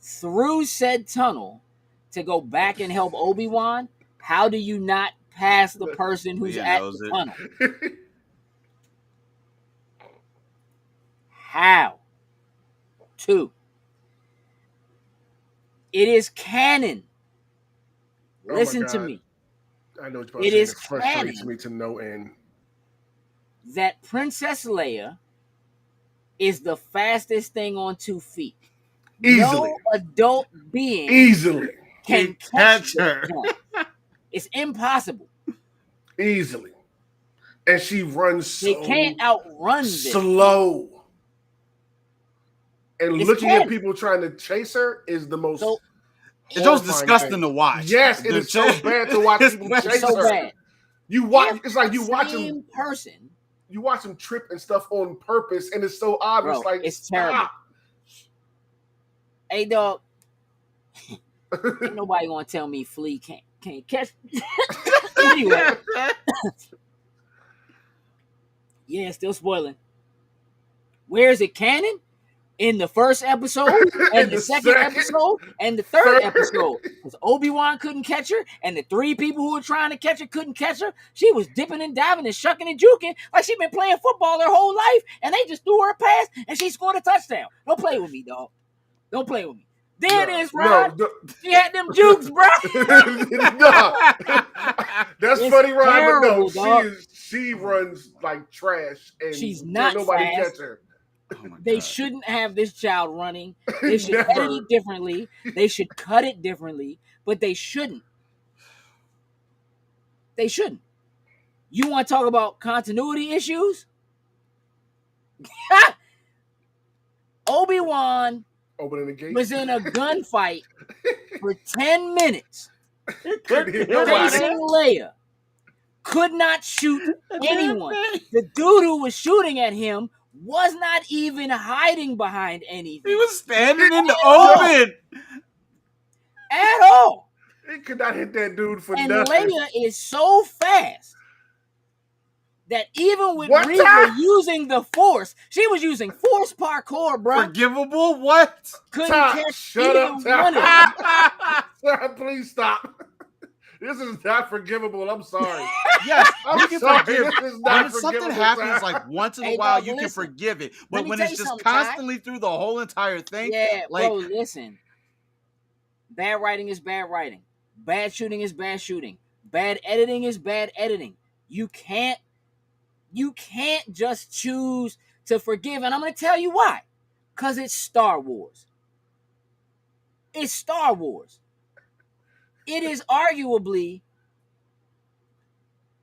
through said tunnel to go back and help Obi-Wan. How do you not pass the person who's at the tunnel? How? 2. It is canon. Listen to me. I know what you're about to say. It frustrates me to no end. That Princess Leia is the fastest thing on 2 feet. Easily. No adult being can catch her. It's impossible. Easily. And she runs They can't outrun this. Slow. And looking at people trying to chase her is the most... It's just disgusting to watch. Yes, it is so bad to watch people chase her. Bad. You watch... It's like you watch them... person... You watch them trip and stuff on purpose, and it's so obvious. Bro, like it's terrible. Hey, dog. Ain't nobody gonna tell me Flea can't catch. Anyway. Yeah, still spoiling. Where is it canon? In the first episode, and the second episode, and the third episode. Because Obi-Wan couldn't catch her, and the 3 people who were trying to catch her couldn't catch her. She was dipping and diving and shucking and juking like she'd been playing football her whole life, and they just threw her a pass, and she scored a touchdown. Don't play with me, dog. Don't play with me. There it is, Rod. She had them jukes, bro. That's it's funny, Rod, terrible, but no, she runs like trash, and she's not nobody fast. catch her. They shouldn't have this child running. They should edit it differently. They should cut it differently, but they shouldn't. They shouldn't. You want to talk about continuity issues? Obi-Wan Opening the gate. was in a gunfight for 10 minutes. Couldn't hit nobody. Facing Leia. Could not shoot anyone. The dude who was shooting at him was not even hiding behind anything. He was standing in the open. At all. He could not hit that dude for And nothing. Leia is so fast that even with What Reva time? using the Force, she was using Force parkour, bro. Forgivable? What? Couldn't Tom, catch shut up, either one of them. Tom. Please stop. This is not forgivable. I'm sorry. Yes, I'm you can sorry. forgive. This is not When something forgivable, happens Tom. like once in a Hey, while, dog, you can listen. forgive it. Let But me when tell it's you just something, Ty. constantly through the whole entire thing, Yeah, like, bro, listen. Bad writing is bad writing. Bad shooting is bad shooting. Bad editing is bad editing. You can't just choose to forgive. And I'm going to tell you why. Because it's Star Wars. It's Star Wars. It is arguably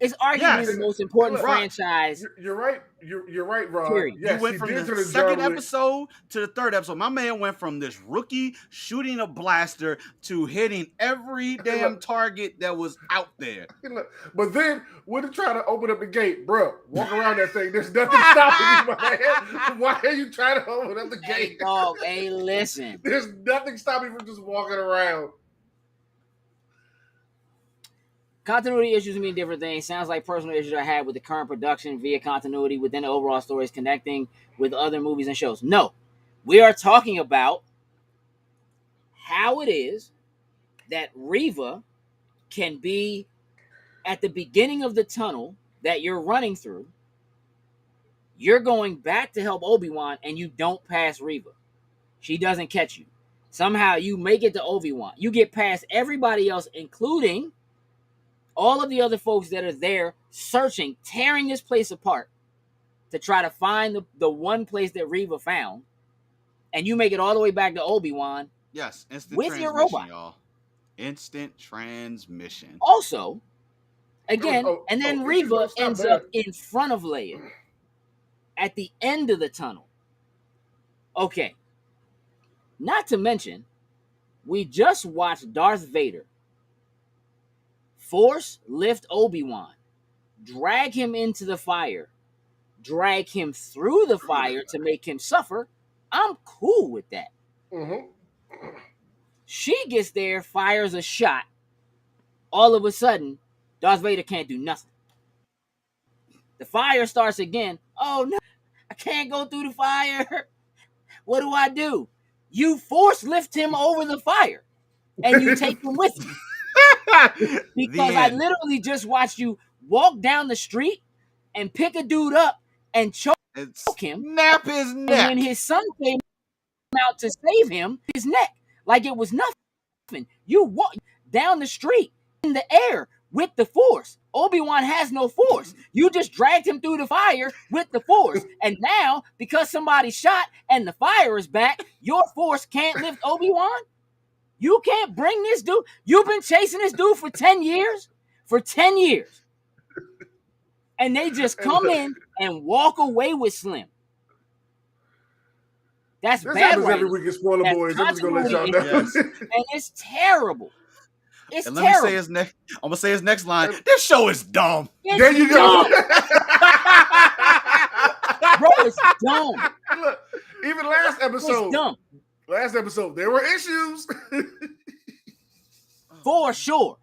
Yes. the most important Look, franchise. You're right. You're right, Rob. Period. Yes, you went he from did the to second John Wick. episode to the third episode. My man went from this rookie shooting a blaster to hitting every damn target that was out there. But then when they try to open up the gate, bro, walk around that thing. There's nothing stopping you, man. Why are you trying to open up the Hey, gate? dog, hey, listen. There's nothing stopping you from just walking around. Continuity issues mean different things. Sounds like personal issues I had with the current production via continuity within the overall stories connecting with other movies and shows. No, we are talking about how it is that Reva can be at the beginning of the tunnel that you're running through. You're going back to help Obi-Wan and you don't pass Reva. She doesn't catch you. Somehow you make it to Obi-Wan. You get past everybody else, including all of the other folks that are there searching, tearing this place apart to try to find the one place that Reva found. And you make it all the way back to Obi-Wan. Yes, instant With transmission, your robot. y'all. Instant transmission. Also, again, and then it's Reva not ends bad. up in front of Leia at the end of the tunnel. Okay. Not to mention, we just watched Darth Vader Force lift Obi-Wan, drag him into the fire, drag him through the fire to make him suffer. I'm cool with that. Mm-hmm. She gets there, fires a shot. All of a sudden, Darth Vader can't do nothing. The fire starts again. Oh no, I can't go through the fire. What do? You force lift him over the fire and you take him with you. Because I literally just watched you walk down the street and pick a dude up and choke him. Snap his neck. And when his son came out to save him, his neck, like it was nothing. You walk down the street in the air with the Force. Obi-Wan has no Force. You just dragged him through the fire with the Force. And now, because somebody shot and the fire is back, your Force can't lift Obi-Wan? You can't bring this dude. You've been chasing this dude for 10 years? For 10 years. And they just come in and walk away with Slim. That's This bad happens writing. every week in Spoiler That's Boys. I'm just gonna let y'all know. Yes. And it's terrible. It's And terrible. let me say his next. I'm gonna say his next line. This show is dumb. It's There you go. dumb. Bro, it's dumb. Look, even last episode. It's dumb. Last episode, there were issues. For sure.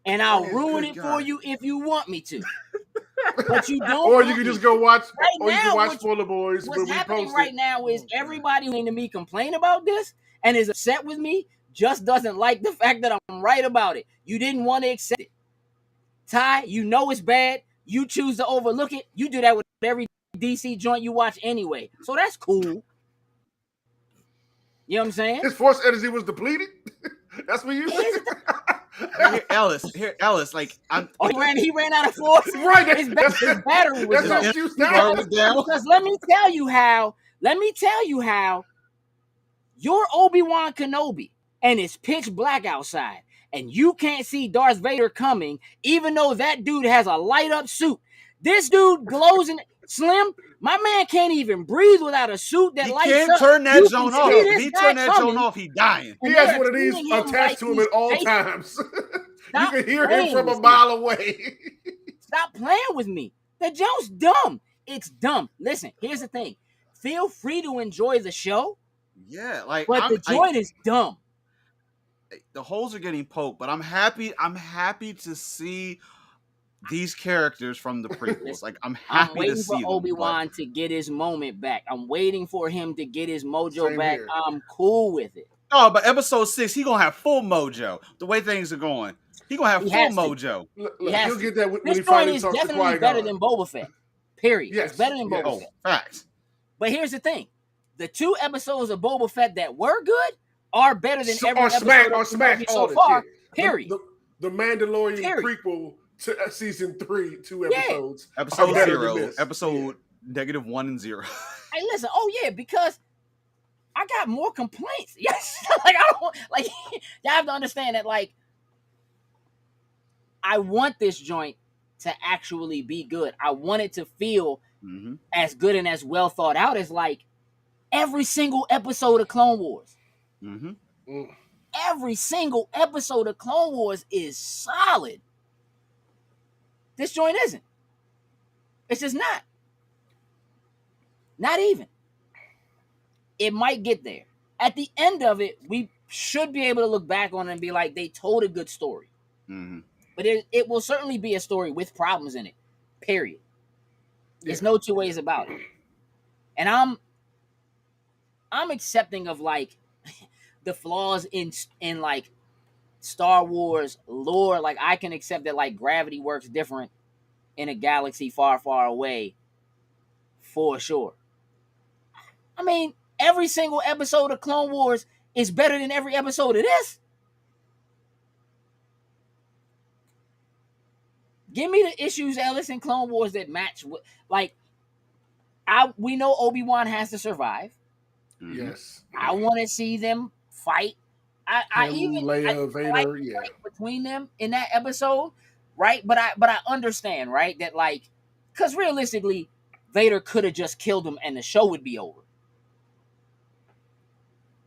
And I'll Oh, ruin good it God. for you if you want me to. But you don't. Or want you can me just go watch. Right or you now, can watch what- Spoiler Boys. when What's we happening post right it. now is everybody listening to me complain about this and is upset with me just doesn't like the fact that I'm right about it. You didn't want to accept it. Ty, you know it's bad. You choose to overlook it. You do that with every DC joint you watch anyway. So that's cool. You know what I'm saying? His Force energy was depleted. That's what you Here, Ellis. Like I'm. Oh, he ran out of force. Right. His battery was That's low. the excuse Burn now. it down. Because let me tell you how you're Obi-Wan Kenobi and it's pitch black outside and you can't see Darth Vader coming, even though that dude has a light up suit. This dude glows in Slim. My man can't even breathe without a suit that He lights can't up. turn that You zone can off. see If this he guy turn that zone coming, off, he dying. He and has they're one of these treating him attached like to him he's at all chasing- times. You Stop can hear him playing from a with me. mile away. Stop playing with me. The joke's dumb. It's dumb. Listen, here's the thing. Feel free to enjoy the show, Yeah, like but the joint is dumb. the holes are getting poked, but I'm happy. I'm happy to see these characters from the prequels. Like I'm I'm happy to waiting see for Obi-Wan to get his moment back. I'm waiting for him to get his mojo Same back. here. I'm cool with it. Oh, but episode 6, he gonna have full mojo. The way things are going, he gonna have He full has to. mojo. Look, He has he'll to. get that when This he joint finally is talks to definitely Qui-Gon. better than Boba Fett. Period. Yes, It's better than Boba Oh, Fett. facts. But here's the thing. The 2 episodes of Boba Fett that were good are better than every episode of Smash so all far. yeah. Period. The Mandalorian Period. prequel to season 3, 2 Yeah. episodes. Episode are better 0, than this. episode -1 and 0. Hey, listen. Oh yeah, because I got more complaints. Yes, like I don't like. You have to understand that. Like, I want this joint to actually be good. I want it to feel Mm-hmm. as good and as well thought out as like every single episode of Clone Wars. Mm-hmm. Mm. Every single episode of Clone Wars is solid. This joint isn't. It's just not. Not even. It might get there. At the end of it, we should be able to look back on it and be like, they told a good story. Mm-hmm. But it will certainly be a story with problems in it. Period. There's no two ways about it. And I'm accepting of like the flaws in like Star Wars lore. Like I can accept that like gravity works different in a galaxy far, far away, for sure. I mean, every single episode of Clone Wars is better than every episode of this. Give me the issues, Ellis, in Clone Wars that match with like we know Obi-Wan has to survive. Mm-hmm. Yes. I want to see them fight. I Leia, Vader, yeah. Between them in that episode, right? But I understand, right? That like, because realistically, Vader could have just killed him and the show would be over.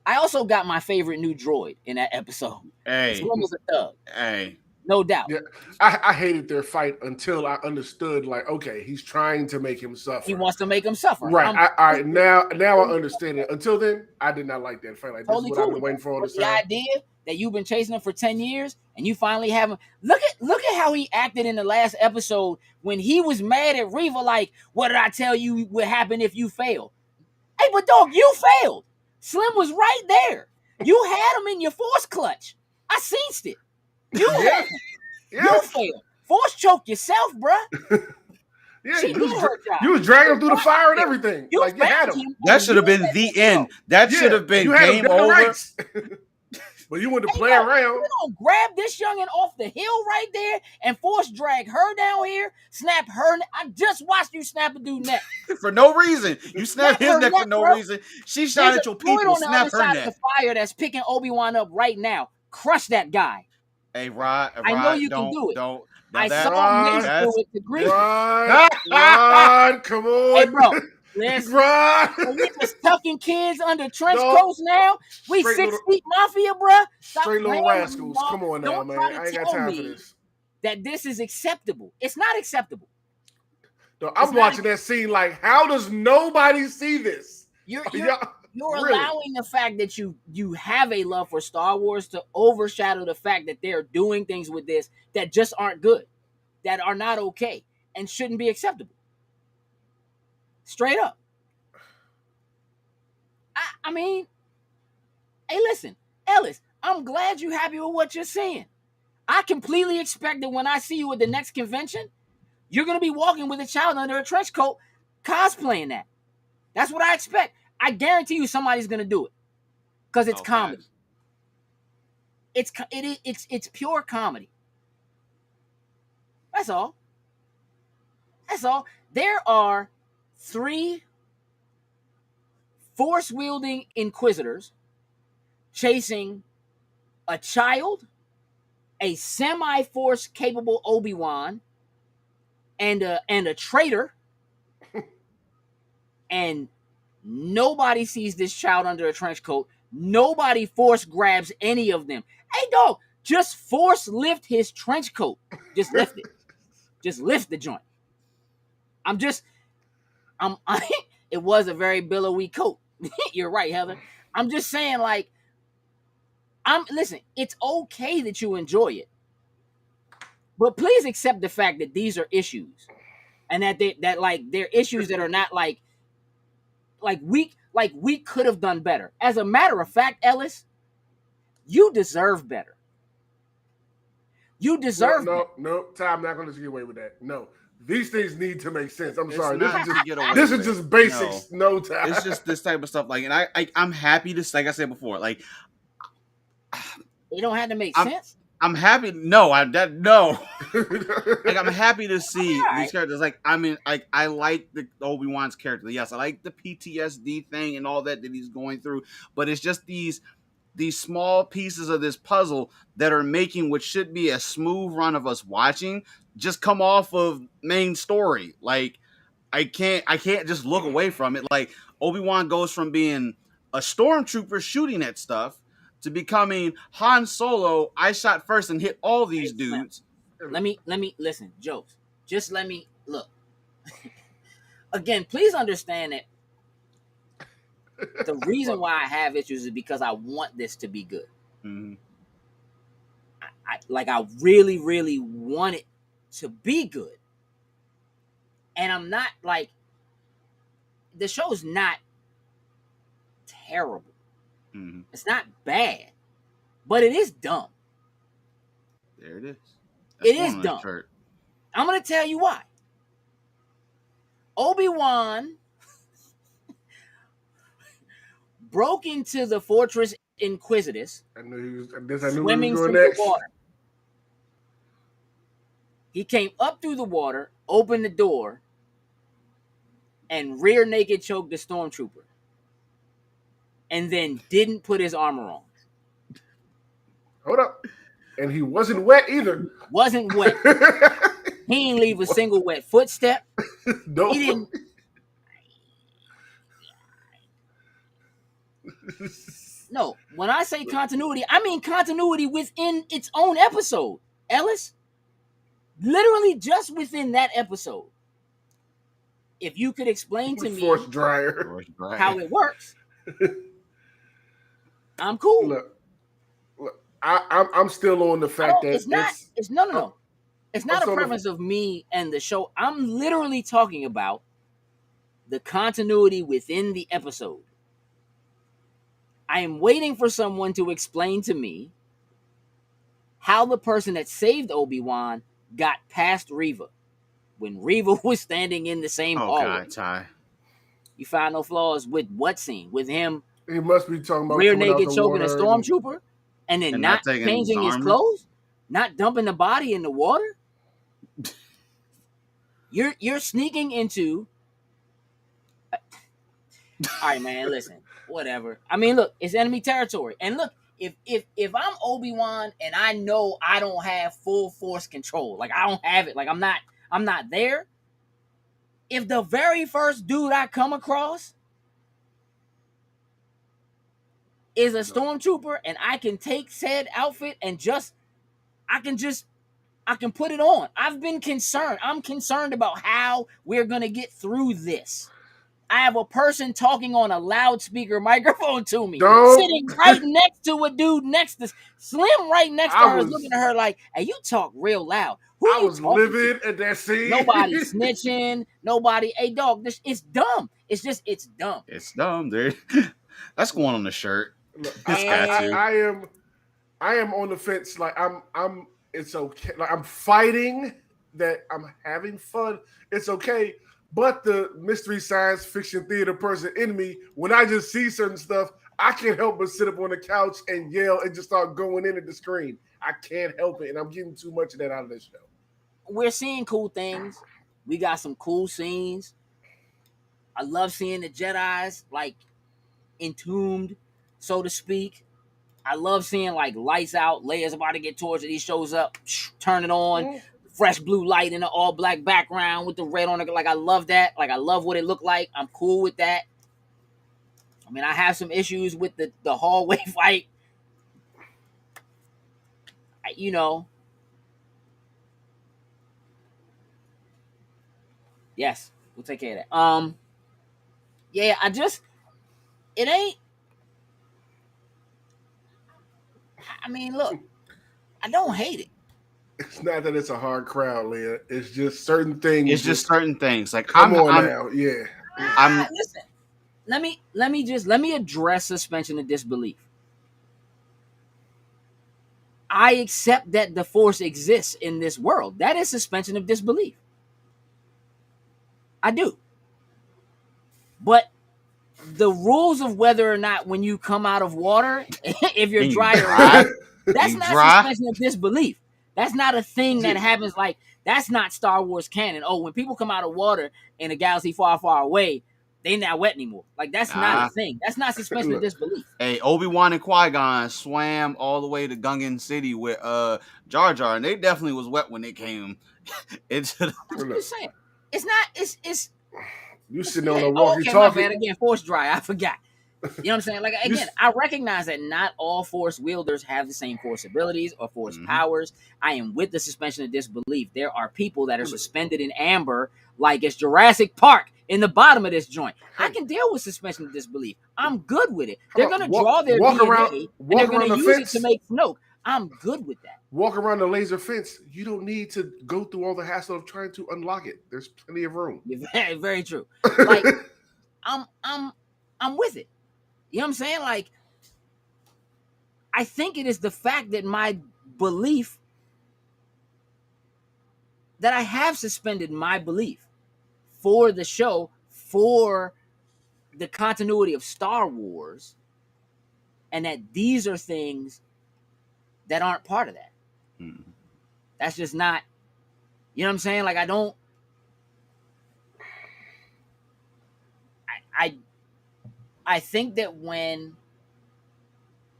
I also got my favorite new droid in that episode. Hey, Slim was a thug, hey. no doubt. Yeah, I hated their fight until I understood, like, okay, he's trying to make him suffer. He wants to make him suffer. Right. All right. Now I understand it. Until then, I did not like that fight. Like, Totally this is what cool I've been waiting for all this the time. idea that you've been chasing him for 10 years and you finally have him. Look at how he acted in the last episode when he was mad at Reva, like, what did I tell you would happen if you failed? Hey, but dog, you failed. Slim was right there. You had him in your force clutch. I seen it. You had him. Yeah. You failed. Force choke yourself, bruh. Yeah, She you did her job. was dragging him through the fire and everything. You Like, you had found him. him. That should have been the end. That should have been you had him game dead to over. rights. But you wanted to play around. You don't grab this youngin' off the hill right there and force drag her down here, snap her. I just watched you snap a dude neck. For no reason. You snapped his her neck for neck, no bro. reason. She shot There's at a your droid people, on the snap other her side of neck. the fire that's picking Obi-Wan up right now. Crush that guy. Hey, Rod, I know you can do it. Don't. I that- saw Mace that's- do it to Grievous. Ron, come on. Hey, bro, listen. Ron. We just tucking kids under trench No. coats now. We Straight 6 little- feet mafia, bruh. Stop Straight little playing with me, rascals. dog. Come on now, Don't man. try to I ain't got tell time for me this. that this is acceptable. It's not acceptable. No, It's I'm not- watching that scene like, how does nobody see this? You're Really? allowing the fact that you have a love for Star Wars to overshadow the fact that they're doing things with this that just aren't good, that are not okay, and shouldn't be acceptable. Straight up. I mean, hey, listen, Ellis, I'm glad you're happy with what you're seeing. I completely expect that when I see you at the next convention, you're going to be walking with a child under a trench coat cosplaying that. That's what I expect. I guarantee you somebody's going to do it because it's comedy. It's pure comedy. That's all. That's all. There are 3 force-wielding inquisitors chasing a child a semi-force capable Obi-Wan and a traitor, and nobody sees this child under a trench coat. Nobody force grabs any of them. Hey, dog, just force lift his trench coat. Just lift it. Just lift the joint. It was a very billowy coat. You're right, Heather. I'm just saying, like, listen, it's okay that you enjoy it, but please accept the fact that these are issues, and that they're issues that are not like we could have done better. As a matter of fact, Ellis, you deserve better. You deserve no. Ty, I'm not going to get away with that. No, these things need to make sense. I'm sorry. This is just basics. No, Ty. It's just this type of stuff. Like, and I'm happy to, like I said before, like it don't have to make sense. I'm happy. No. Like, I'm happy to see these characters. Like, I mean, I like the Obi-Wan's character. Yes, I like the PTSD thing and all that he's going through. But it's just these small pieces of this puzzle that are making what should be a smooth run of us watching just come off of main story. Like, I can't just look away from it. Like, Obi-Wan goes from being a stormtrooper shooting at stuff to becoming Han Solo. I shot first and hit all these dudes. Let me listen, jokes. Just let me look. Again, please understand that the reason why I have issues is because I want this to be good. Mm-hmm. I really, really want it to be good. And I'm not like, the show's not terrible. Mm-hmm. It's not bad, but it is dumb. There it is. It is dumb. I'm going to tell you why. Obi-Wan broke into the Fortress Inquisitus, swimming through the water. He came up through the water, opened the door, and rear naked choked the stormtrooper. And then didn't put his armor on. Hold up. And he wasn't wet either. Wasn't wet. He didn't leave a single wet footstep. No. He didn't. No, when I say continuity, I mean continuity within its own episode. Ellis, literally just within that episode. If you could explain to me force dryer how it works, I'm cool. Look, I'm still on the fact that it's no. It's not a preference of me and the show. I'm literally talking about the continuity within the episode. I am waiting for someone to explain to me how the person that saved Obi-Wan got past Reva when Reva was standing in the same hallway. God, Ty. You find no flaws with what scene? With him he must be talking about rear naked choking a stormtrooper and then not changing his clothes? Not dumping the body in the water? You're sneaking into... All right, man, listen. Whatever. I mean, look, it's enemy territory. And look, if I'm Obi-Wan and I know I don't have full force control, like I don't have it, like I'm not there. If the very first dude I come across is a stormtrooper and I can take said outfit and I can put it on. I've been concerned. I'm concerned about how we're going to get through this. I have a person talking on a loudspeaker microphone to me, sitting right next to a dude next to Slim, right next to her, looking at her like, "Hey, you talk real loud." I was livid at that scene. Nobody snitching. Nobody. Hey, dog, it's dumb. It's dumb. It's dumb, dude. That's going on the shirt. Look, I am on the fence. Like I'm. It's okay. Like I'm fighting that. I'm having fun. It's okay. But the mystery science fiction theater person in me, when I just see certain stuff, I can't help but sit up on the couch and yell and just start going in at the screen. I can't help it, and I'm getting too much of that out of this show. We're seeing cool things. We got some cool scenes. I love seeing the Jedis like entombed, so to speak. I love seeing like lights out, Leia's about to get tortured, he shows up, turn it on, fresh blue light in an all black background with the red on it. Like I love that. Like I love what it looked like. I'm cool with that. I mean, I have some issues with the hallway fight. You know. Yes, we'll take care of that. Yeah, it ain't. I mean, look, I don't hate it. It's not that it's a hard crowd, Leah. It's just certain things. It's just certain things. Like come on now, yeah. Listen, let me address suspension of disbelief. I accept that the Force exists in this world. That is suspension of disbelief. I do. But the rules of whether or not when you come out of water, if you're dry or wet, that's not suspension of disbelief. That's not a thing that happens. Like, that's not Star Wars canon. Oh, when people come out of water in a galaxy far, far away, they not wet anymore. Like, that's not a thing. That's not suspension of disbelief. Hey, Obi-Wan and Qui-Gon swam all the way to Gungan City with Jar Jar, and they definitely was wet when they came into the... I'm just saying. It's not, it's you sitting on a walkie-talkie. My bad. Again, Force dry. I forgot. You know what I'm saying? Like, again, I recognize that not all Force wielders have the same Force abilities or Force powers. I am with the suspension of disbelief. There are people that are suspended in amber like it's Jurassic Park in the bottom of this joint. I can deal with suspension of disbelief. I'm good with it. They're going to draw their DNA and they're going to use it to make Snoke. I'm good with that. Walk around the laser fence. You don't need to go through all the hassle of trying to unlock it. There's plenty of room. Very, very true. Like, I'm with it. You know what I'm saying? Like, I think it is the fact that my belief that I have suspended my belief for the show, for the continuity of Star Wars, and that these are things that aren't part of that. That's just not, you know what I'm saying? Like, I don't, I think that when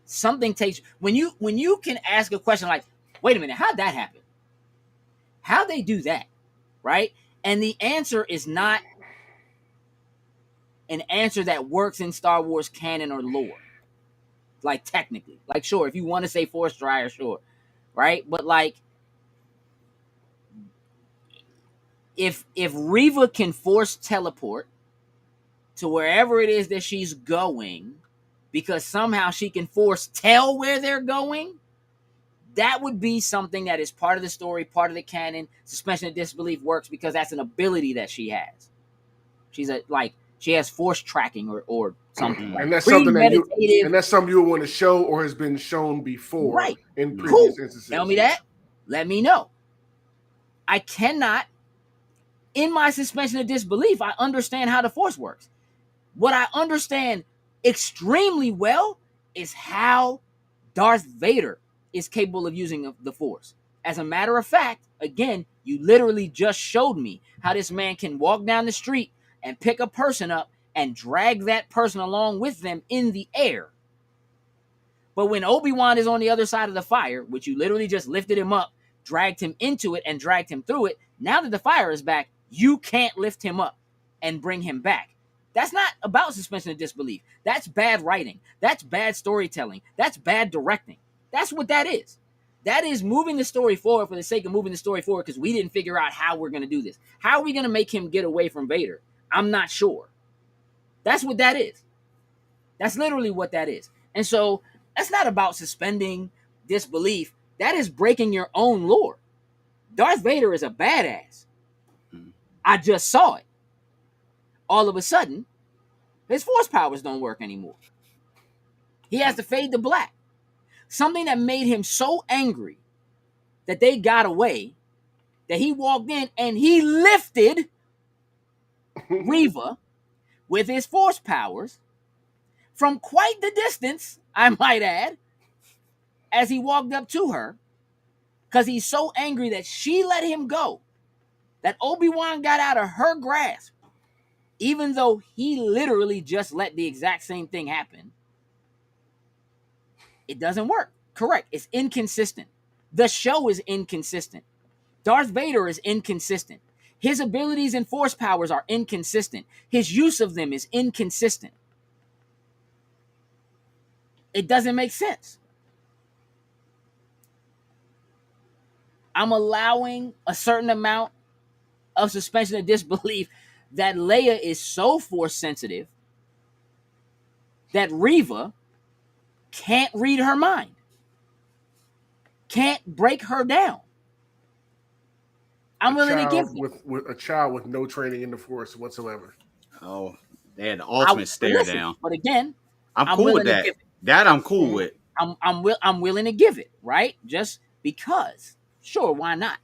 something takes, when you can ask a question like, wait a minute, how'd that happen? How'd they do that? Right? And the answer is not an answer that works in Star Wars canon or lore. Like, technically. Like, sure, if you want to say Force Dryer, sure. Right? But, like, if Reva can force teleport to wherever it is that she's going, because somehow she can force tell where they're going, that would be something that is part of the story, part of the canon. Suspension of disbelief works because that's an ability that she has. She has force tracking or something. And that's something that you would want to show or has been shown before, right? In previous instances. Tell me that. Let me know. I cannot. In my suspension of disbelief, I understand how the Force works. What I understand extremely well is how Darth Vader is capable of using the Force. As a matter of fact, again, you literally just showed me how this man can walk down the street and pick a person up and drag that person along with them in the air. But when Obi-Wan is on the other side of the fire, which you literally just lifted him up, dragged him into it, and dragged him through it, now that the fire is back, you can't lift him up and bring him back. That's not about suspension of disbelief. That's bad writing. That's bad storytelling. That's bad directing. That's what that is. That is moving the story forward for the sake of moving the story forward because we didn't figure out how we're going to do this. How are we going to make him get away from Vader? I'm not sure. That's what that is. That's literally what that is. And so that's not about suspending disbelief. That is breaking your own lore. Darth Vader is a badass. I just saw it. All of a sudden, his Force powers don't work anymore. He has to fade to black. Something that made him so angry that they got away, that he walked in and he lifted Reva with his Force powers from quite the distance, I might add, as he walked up to her, because he's so angry that she let him go, that Obi-Wan got out of her grasp, even though he literally just let the exact same thing happen. It doesn't work. Correct. It's inconsistent. The show is inconsistent. Darth Vader is inconsistent. His abilities and force powers are inconsistent. His use of them is inconsistent. It doesn't make sense. I'm allowing a certain amount of suspension of disbelief that Leia is so force sensitive that Reva can't read her mind, can't break her down. I'm willing to give with a child with no training in the force whatsoever. Oh, they had the ultimate stare down. But again, I'm cool with that. That I'm cool with. I'm willing to give it, right? Just because. Sure, why not?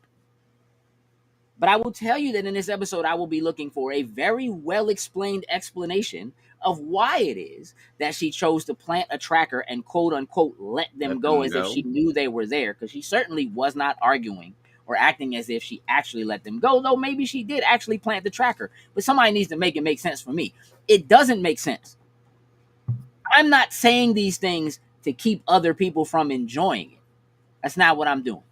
But I will tell you that in this episode, I will be looking for a very well-explained explanation of why it is that she chose to plant a tracker and quote-unquote let them go as if she knew they were there, because she certainly was not arguing or acting as if she actually let them go, though maybe she did actually plant the tracker. But somebody needs to make it make sense for me. It doesn't make sense. I'm not saying these things to keep other people from enjoying it. That's not what I'm doing,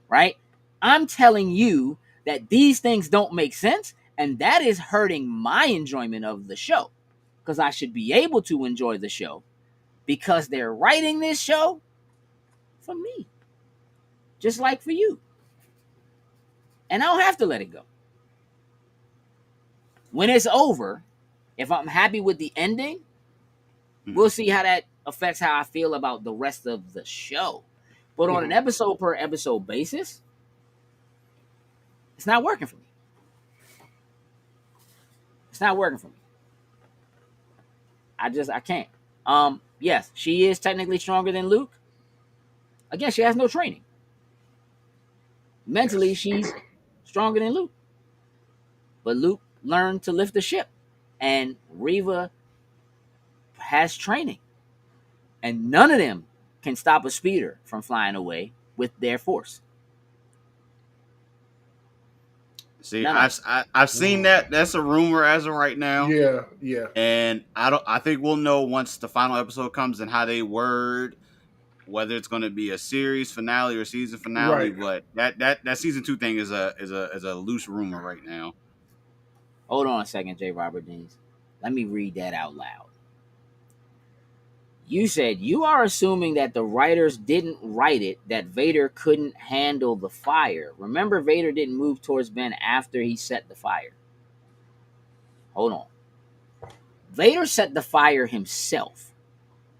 right? I'm telling you that these things don't make sense, and that is hurting my enjoyment of the show, because I should be able to enjoy the show because they're writing this show for me, just like for you. And I don't have to let it go. When it's over, if I'm happy with the ending, we'll see how that affects how I feel about the rest of the show. But on an episode per episode basis, it's not working for me. It's not working for me. I can't. Yes, she is technically stronger than Luke. Again, she has no training. Mentally, she's stronger than Luke. But Luke learned to lift the ship. And Reva has training. And none of them can stop a speeder from flying away with their force. See, I've seen that. That's a rumor as of right now. Yeah. And I think we'll know once the final episode comes and how they word whether it's going to be a series finale or season finale. Right. But that season 2 thing is a loose rumor right now. Hold on a second, J. Robert Deans. Let me read that out loud. You said you are assuming that the writers didn't write it, that Vader couldn't handle the fire. Remember, Vader didn't move towards Ben after he set the fire. Hold on. Vader set the fire himself,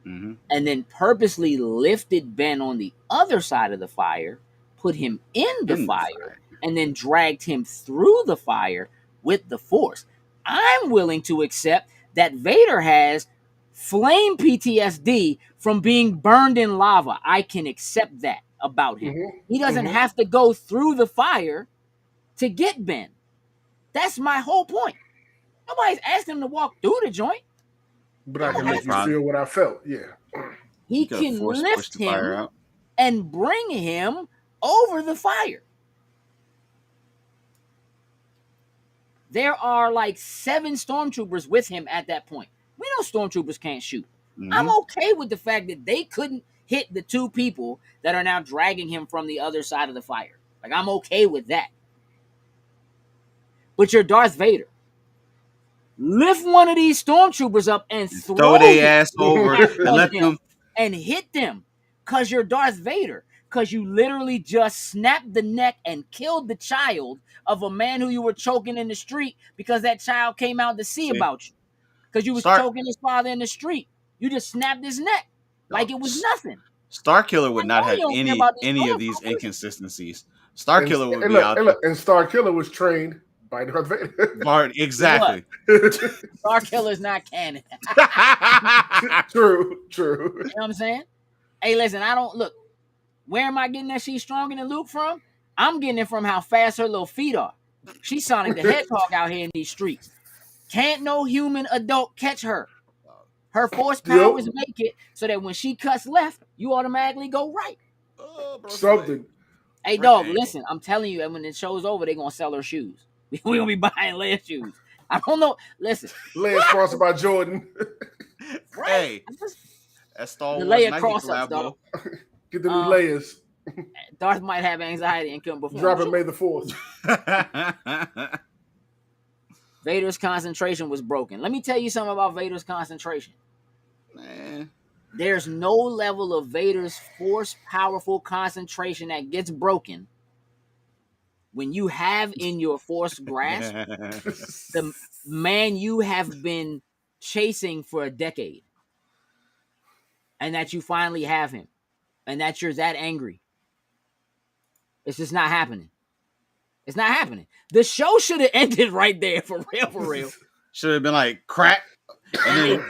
and then purposely lifted Ben on the other side of the fire, put him in the fire, and then dragged him through the fire with the Force. I'm willing to accept that Vader has flame PTSD from being burned in lava. I can accept that about him. He doesn't have to go through the fire to get Ben. That's my whole point. Nobody's asked him to walk through the joint. But I can make you feel what I felt. Yeah. He can lift him and bring him over the fire. There are like 7 stormtroopers with him at that point. We know stormtroopers can't shoot. I'm okay with the fact that they couldn't hit the 2 people that are now dragging him from the other side of the fire. Like, I'm okay with that. But you're Darth Vader. Lift one of these stormtroopers up and throw their ass over and let them and hit them, because you're Darth Vader. Because you literally just snapped the neck and killed the child of a man who you were choking in the street because that child came out to see about you. Because you was choking his father in the street. You just snapped his neck like it was nothing. Starkiller would not have any of these inconsistencies. Starkiller would be out there. And Starkiller was trained by Darth Vader. Exactly. Starkiller is not canon. True. You know what I'm saying? Hey, listen, look. Where am I getting that she's stronger than Luke from? I'm getting it from how fast her little feet are. She's Sonic the Hedgehog out here in these streets. Can't no human adult catch her. Her force powers make it so that when she cuts left, you automatically go right. Something. Hey, dog, listen, I'm telling you, when the show's over, they're going to sell her shoes. We're going to be buying Leia shoes. I don't know. Listen. Leia sponsored by Jordan. Right. That Star The Wars Leia Nike cross-ups, collab, dog. though. Get the new layers. Darth might have anxiety and couldn't perform. Drop it May the 4th. Vader's concentration was broken. Let me tell you something about Vader's concentration. Man. There's no level of Vader's force powerful concentration that gets broken when you have in your force grasp the man you have been chasing for a decade, and that you finally have him, and that you're that angry. It's just not happening. It's not happening. The show should have ended right there, for real, for real. Should have been like crack. And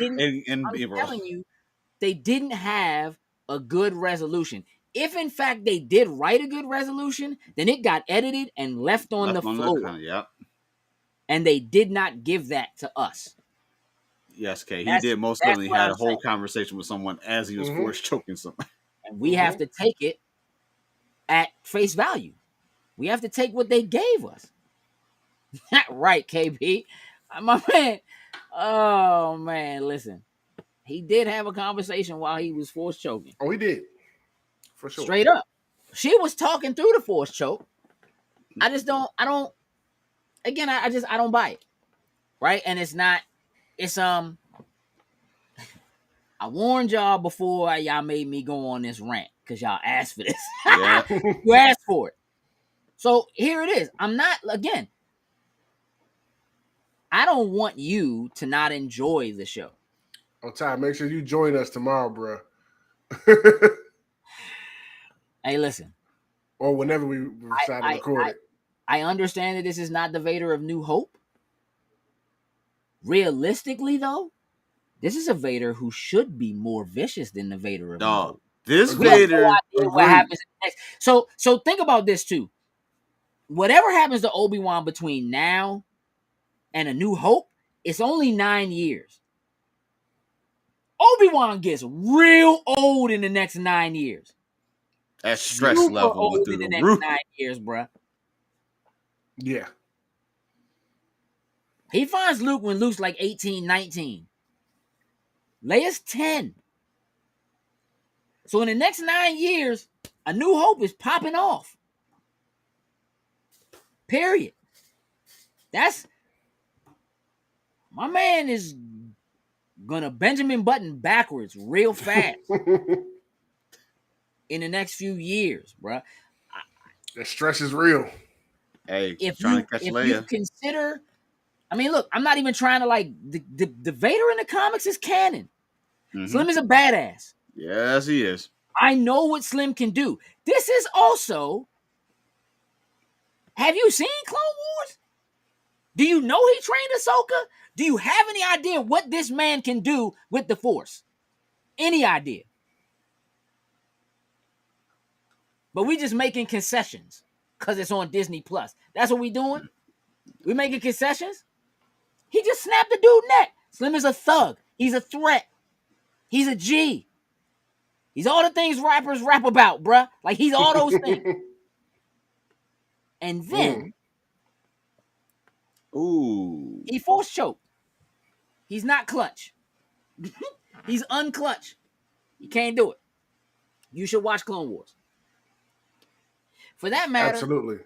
I'm telling you, they didn't have a good resolution. If in fact they did write a good resolution, then it got edited and left on the floor. Yep. And they did not give that to us. Yes, Kay. He did most certainly had a whole conversation with someone as he was force choking somebody. And we have to take it at face value. We have to take what they gave us. Right, KB. My man. Oh, man. Listen. He did have a conversation while he was force choking. Oh, he did. For sure. Straight up. She was talking through the force choke. I don't buy it. Right? And it's I warned y'all before y'all made me go on this rant because y'all asked for this. Yeah. You asked for it. So here it is. I don't want you to not enjoy the show. Oh, Ty, make sure you join us tomorrow, bro. Hey, listen. Or whenever we decide to record it. I understand that this is not the Vader of New Hope. Realistically, though, this is a Vader who should be more vicious than the Vader of New Hope. This Vader. What happens next? So think about this too. Whatever happens to Obi-Wan between now and A New Hope, it's only 9 years. Obi-Wan gets real old in the next 9 years. That stress level old in the next roof. 9 years, bruh. Yeah. He finds Luke when Luke's like 18, 19. Leia's 10. So in the next 9 years, A New Hope is popping off. Period. My man is gonna Benjamin Button backwards real fast in the next few years, bruh. The stress is real. Hey, if you consider, look, I'm not even trying to the Vader in the comics is canon. Mm-hmm. Slim is a badass. Yes, he is. I know what Slim can do. This is also. Have you seen Clone Wars? Do you know he trained Ahsoka? Do you have any idea what this man can do with the Force? Any idea? But we just making concessions because it's on Disney Plus. That's what we doing? We making concessions? He just snapped the dude's neck. Slim is a thug. He's a threat. He's a G. He's all the things rappers rap about, bruh. Like, he's all those things. And then, he force choked. He's not clutch. He's unclutch. He can't do it. You should watch Clone Wars. For that matter, absolutely.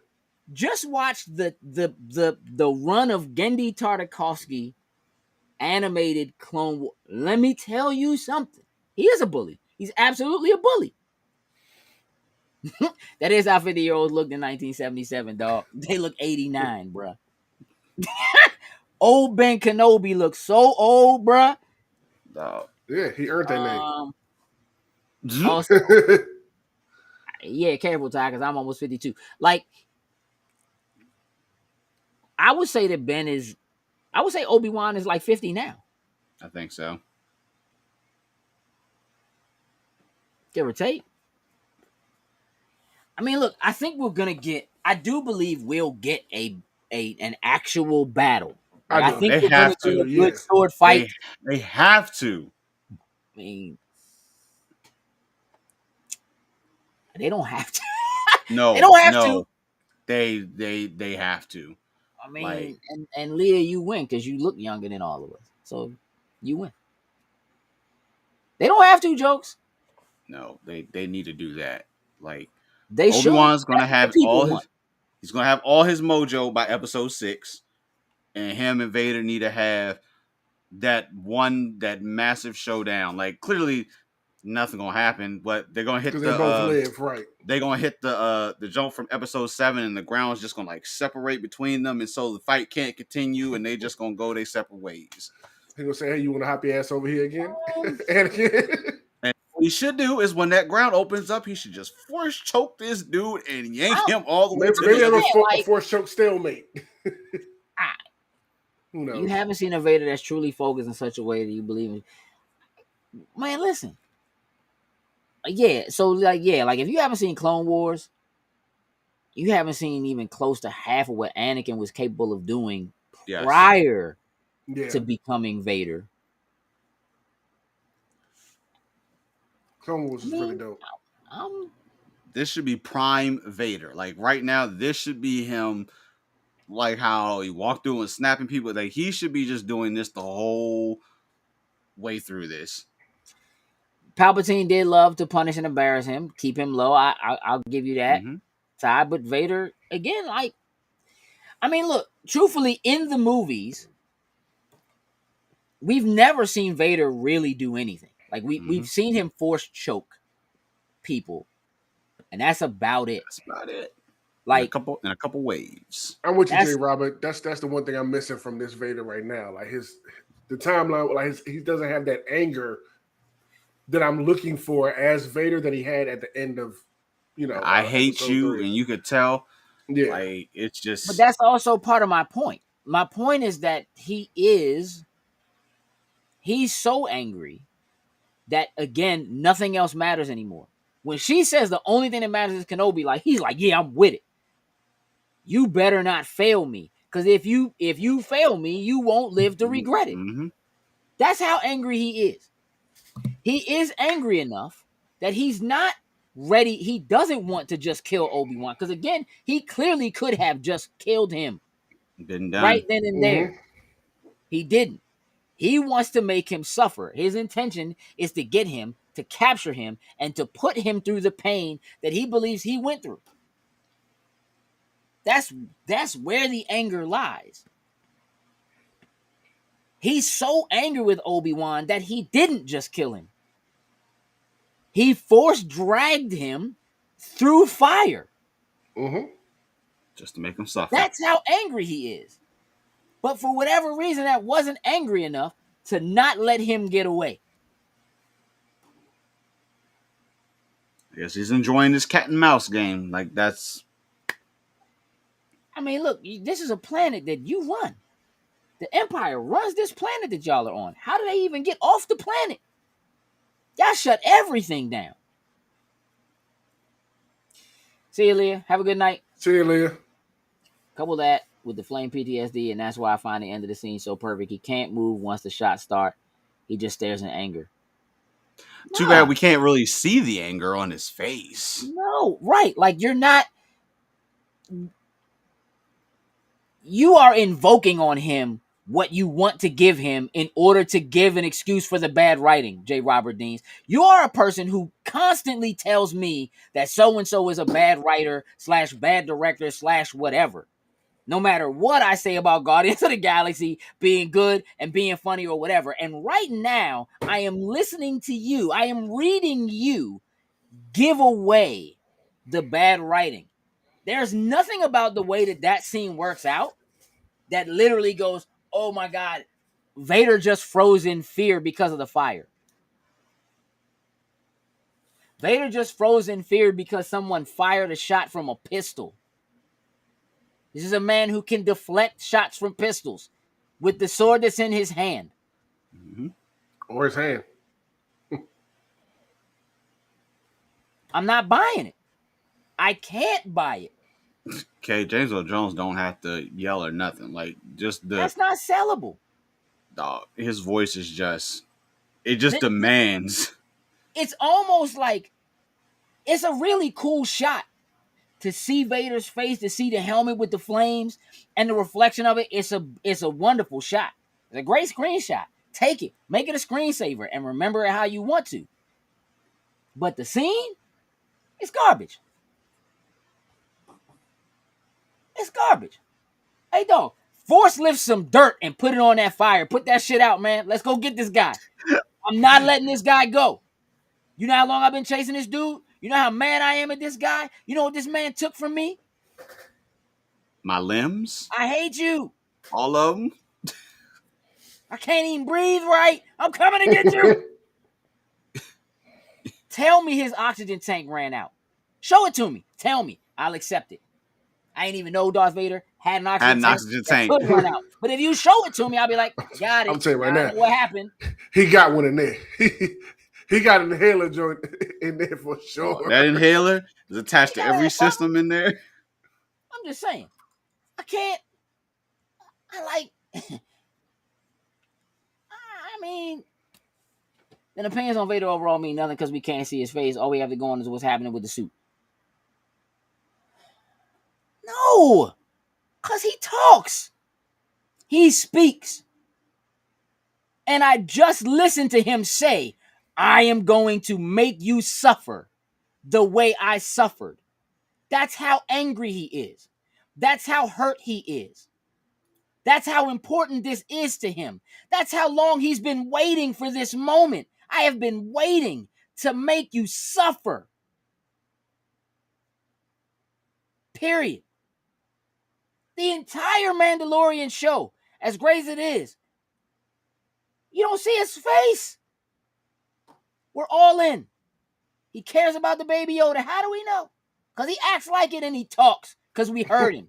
Just watch the run of Genndy Tartakovsky animated Clone Wars. Let me tell you something. He is a bully. He's absolutely a bully. That is how 50-year-olds looked in 1977, dog. They look 89, bruh. Old Ben Kenobi looks so old, bruh. Yeah, he earned that name. Also, yeah, careful, Ty, because I'm almost 52. Like, I would say Obi-Wan is like 50 now. I think so. Give or take. Look, I think I do believe we'll get an actual battle. I think they have to. Get a good sword fight. They have to. They don't have to. No, they don't have to. They have to. And Leah, you win because you look younger than all of us. So you win. They don't have to jokes. No, they need to do that. Like They should. Obi-Wan's gonna That's what have the people all want. his he's gonna have all his mojo by episode 6. And him and Vader need to have that massive showdown. Like clearly nothing gonna happen, but they're gonna hit Because they both live, right? They're gonna hit the jump from episode 7, and the ground's just gonna like separate between them, and so the fight can't continue, and they just gonna go their separate ways. He gonna say, "Hey, you want to hop your ass over here again?" Anakin. And what he should do is when that ground opens up, he should just force choke this dude and yank him all the way to Maybe the have end. a force choke stalemate. Who knows? You haven't seen a Vader that's truly focused in such a way that you believe in. Man, listen. Yeah, so like if you haven't seen Clone Wars, you haven't seen even close to half of what Anakin was capable of doing prior to becoming Vader. Clone Wars is really dope. This should be prime Vader. Like right now, this should be him. Like how he walked through and snapping people. Like he should be just doing this the whole way through this. Palpatine did love to punish and embarrass him, keep him low. I'll give you that side. But Vader, again, like, I mean, look, truthfully, in the movies, we've never seen Vader really do anything. Like we've seen him force choke people, and that's about it. That's about it. Like in a couple waves. I'm with you, J. Robert. That's the one thing I'm missing from this Vader right now. Like the timeline, like he doesn't have that anger that I'm looking for as Vader that he had at the end of, I hate you, 3. and you could tell. Yeah, like it's just. But that's also part of my point. My point is that he's so angry that again nothing else matters anymore. When she says the only thing that matters is Kenobi, like he's like, yeah, I'm with it. You better not fail me, because if you fail me, you won't live to regret it. That's how angry he is. He is angry enough that he's not ready. He doesn't want to just kill Obi-Wan, because again, he clearly could have just killed him right then and there. He didn't. He wants to make him suffer. His intention is to get him, to capture him, and to put him through the pain that he believes he went through. That's where the anger lies. He's so angry with Obi-Wan that he didn't just kill him. He dragged him through fire. Just to make him suffer. That's how angry he is. But for whatever reason, that wasn't angry enough to not let him get away. I guess he's enjoying this cat and mouse game. Like that's. I mean, look, this is a planet that you run. The Empire runs this planet that y'all are on. How do they even get off the planet? Y'all shut everything down. See you, Leah. Have a good night. See you, Leah. Couple that with the flame PTSD, and that's why I find the end of the scene so perfect. He can't move once the shots start. He just stares in anger. Too bad we can't really see the anger on his face. No, right. Like you're not. You are invoking on him what you want to give him in order to give an excuse for the bad writing, J. Robert Deans. You are a person who constantly tells me that so-and-so is a bad writer / bad director / whatever. No matter what I say about Guardians of the Galaxy being good and being funny or whatever. And right now, I am listening to you. I am reading you give away the bad writing. There's nothing about the way that scene works out that literally goes, oh my God, Vader just froze in fear because of the fire. Vader just froze in fear because someone fired a shot from a pistol. This is a man who can deflect shots from pistols with the sword that's in his hand. Or his hand. I'm not buying it. I can't buy it. Okay, James Earl Jones don't have to yell or nothing. Like just that's not sellable. His voice is just demands. It's almost like it's a really cool shot to see Vader's face, to see the helmet with the flames and the reflection of it. It's a wonderful shot. It's a great screenshot. Take it, make it a screensaver, and remember it how you want to. But the scene, it's garbage. It's garbage. Hey, dog, force lift some dirt and put it on that fire. Put that shit out, man. Let's go get this guy. I'm not letting this guy go. You know how long I've been chasing this dude? You know how mad I am at this guy? You know what this man took from me? My limbs, I hate you. all of them. I can't even breathe right. I'm coming to get you. Tell me his oxygen tank ran out. Show it to me. Tell me. I'll accept it. I ain't even know Darth Vader had an oxygen tank that could run out. But if you show it to me, I'll be like, got it. I'm telling you right now, what happened? He got one in there. He got an inhaler joint in there for sure. That inhaler is attached to every system in there. I'm just saying. I can't. I like. I mean, then opinions on Vader overall mean nothing because we can't see his face. All we have to go on is what's happening with the suit. No, because he talks. He speaks. And I just listened to him say, I am going to make you suffer the way I suffered. That's how angry he is. That's how hurt he is. That's how important this is to him. That's how long he's been waiting for this moment. I have been waiting to make you suffer. Period. The entire Mandalorian show, as great as it is, you don't see his face. We're all in. He cares about the baby Yoda. How do we know? Because he acts like it and he talks because we heard him.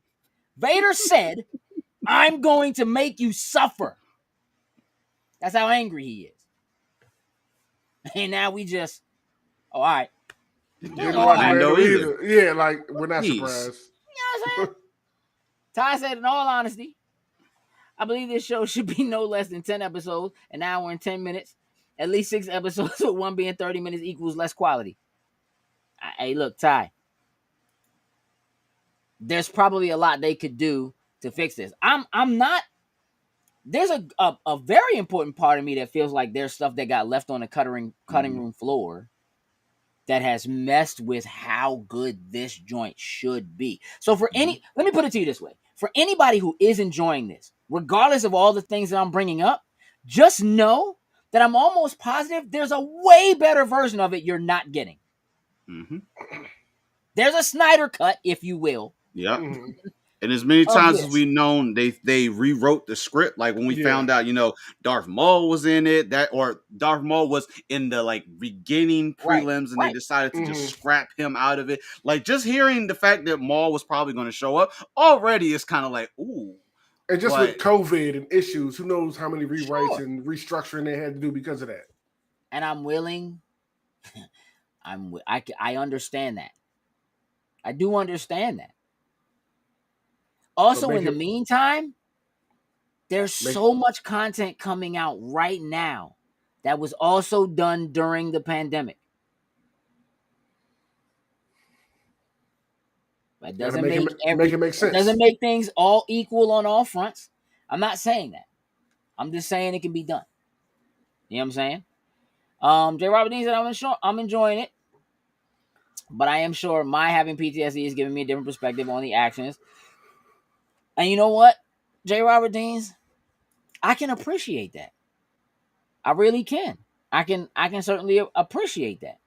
Vader said, I'm going to make you suffer. That's how angry he is. And now we just, all right. Didn't watch Lando either. Yeah, like, we're not surprised. You know what I'm saying? Ty said, in all honesty, I believe this show should be no less than 10 episodes, an hour and 10 minutes. At least 6 episodes, with one being 30 minutes equals less quality. Hey, look, Ty. There's probably a lot they could do to fix this. I'm not. There's a very important part of me that feels like there's stuff that got left on the cutting room floor that has messed with how good this joint should be. So let me put it to you this way. For anybody who is enjoying this, regardless of all the things that I'm bringing up, just know that I'm almost positive there's a way better version of it you're not getting. Mm-hmm. There's a Snyder cut, if you will. Yeah. Mm-hmm. And as many times as we've known, they rewrote the script. Like when we found out, Darth Maul was in it, or Darth Maul was in the beginning prelims, and they decided to just scrap him out of it. Like just hearing the fact that Maul was probably going to show up already is kind of like, ooh. And just with COVID and issues, who knows how many rewrites and restructuring they had to do because of that. And I'm willing. I understand that. I do understand that. Also, in the meantime, there's so much content coming out right now that was also done during the pandemic. That doesn't make it make sense. It doesn't make things all equal on all fronts. I'm not saying that. I'm just saying it can be done. You know what I'm saying? J. Robert Dean said, I'm enjoying it. But I am sure my having PTSD is giving me a different perspective on the actions. And you know what, J. Robert Deans? I can appreciate that. I really can. I can certainly appreciate that.